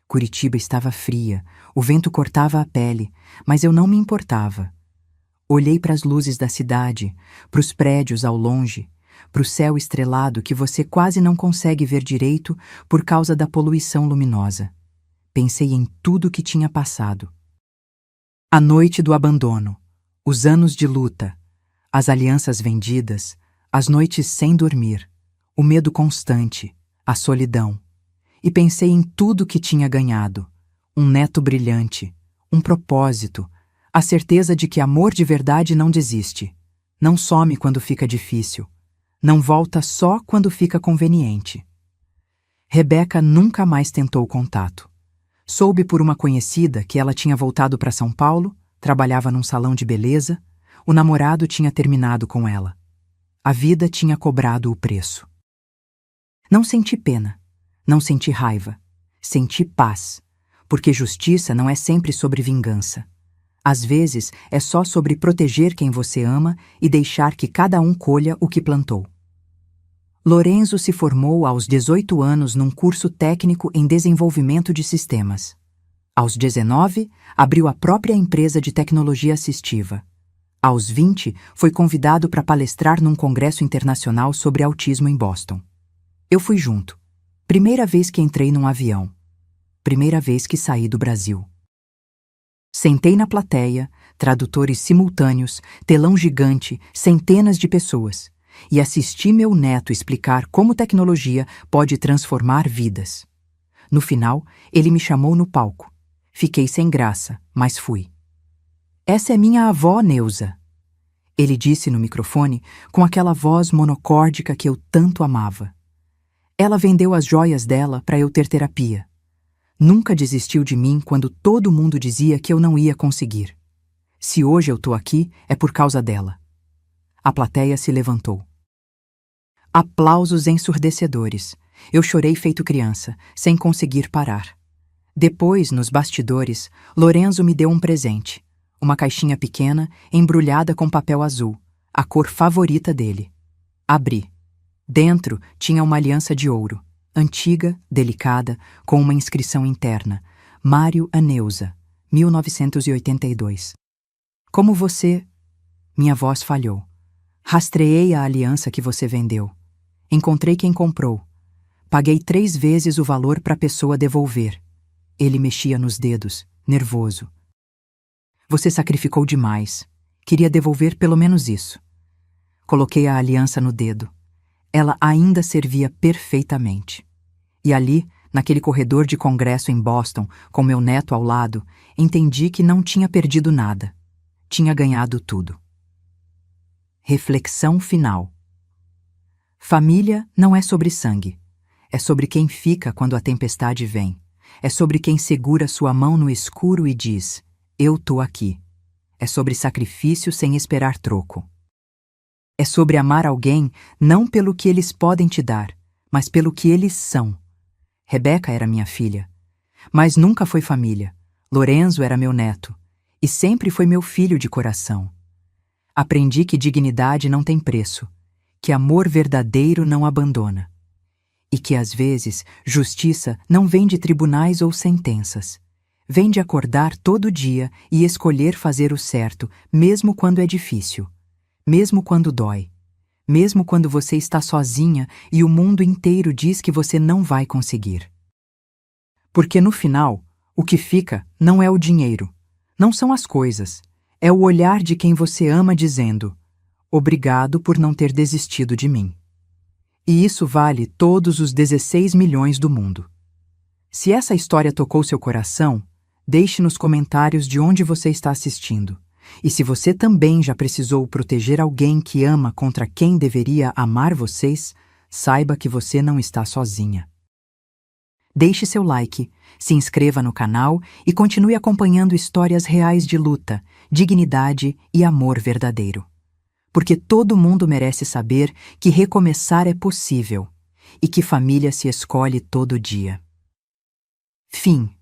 Curitiba estava fria, o vento cortava a pele, mas eu não me importava. Olhei para as luzes da cidade, para os prédios ao longe, para o céu estrelado que você quase não consegue ver direito por causa da poluição luminosa. Pensei em tudo que tinha passado. A noite do abandono, os anos de luta, as alianças vendidas, as noites sem dormir, o medo constante, a solidão. E pensei em tudo que tinha ganhado, um neto brilhante, um propósito, a certeza de que amor de verdade não desiste, não some quando fica difícil, não volta só quando fica conveniente. Rebeca nunca mais tentou contato. Soube por uma conhecida que ela tinha voltado para São Paulo, trabalhava num salão de beleza, o namorado tinha terminado com ela. A vida tinha cobrado o preço. Não senti pena, não senti raiva, senti paz, porque justiça não é sempre sobre vingança. Às vezes é só sobre proteger quem você ama e deixar que cada um colha o que plantou. Lorenzo se formou aos 18 anos num curso técnico em desenvolvimento de sistemas. Aos 19, abriu a própria empresa de tecnologia assistiva. Aos 20, foi convidado para palestrar num congresso internacional sobre autismo em Boston. Eu fui junto. Primeira vez que entrei num avião. Primeira vez que saí do Brasil. Sentei na plateia, tradutores simultâneos, telão gigante, centenas de pessoas. E assisti meu neto explicar como tecnologia pode transformar vidas. No final, ele me chamou no palco. Fiquei sem graça, mas fui. Essa é minha avó, Neuza. Ele disse no microfone com aquela voz monocórdica que eu tanto amava. Ela vendeu as joias dela para eu ter terapia. Nunca desistiu de mim quando todo mundo dizia que eu não ia conseguir. Se hoje eu tô aqui, é por causa dela. A plateia se levantou. Aplausos ensurdecedores. Eu chorei feito criança, sem conseguir parar. Depois, nos bastidores, Lorenzo me deu um presente. Uma caixinha pequena, embrulhada com papel azul, a cor favorita dele. Abri. Dentro tinha uma aliança de ouro, antiga, delicada, com uma inscrição interna. Mário a Neuza, 1982. Como você... Minha voz falhou. Rastreei a aliança que você vendeu. Encontrei quem comprou. Paguei 3 vezes o valor para a pessoa devolver. Ele mexia nos dedos, nervoso. Você sacrificou demais. Queria devolver pelo menos isso. Coloquei a aliança no dedo. Ela ainda servia perfeitamente. E ali, naquele corredor de congresso em Boston, com meu neto ao lado, entendi que não tinha perdido nada. Tinha ganhado tudo. Reflexão final. Família não é sobre sangue. É sobre quem fica quando a tempestade vem. É sobre quem segura sua mão no escuro e diz: eu tô aqui. É sobre sacrifício sem esperar troco. É sobre amar alguém não pelo que eles podem te dar, mas pelo que eles são. Rebeca era minha filha, mas nunca foi família. Lorenzo era meu neto, e sempre foi meu filho de coração. Aprendi que dignidade não tem preço, que amor verdadeiro não abandona. E que, às vezes, justiça não vem de tribunais ou sentenças. Vem de acordar todo dia e escolher fazer o certo, mesmo quando é difícil. Mesmo quando dói. Mesmo quando você está sozinha e o mundo inteiro diz que você não vai conseguir. Porque no final, o que fica não é o dinheiro, não são as coisas, é o olhar de quem você ama dizendo: obrigado por não ter desistido de mim. E isso vale todos os 16 milhões do mundo. Se essa história tocou seu coração, deixe nos comentários de onde você está assistindo. E se você também já precisou proteger alguém que ama contra quem deveria amar vocês, saiba que você não está sozinha. Deixe seu like, se inscreva no canal e continue acompanhando histórias reais de luta, dignidade e amor verdadeiro. Porque todo mundo merece saber que recomeçar é possível e que família se escolhe todo dia. Fim.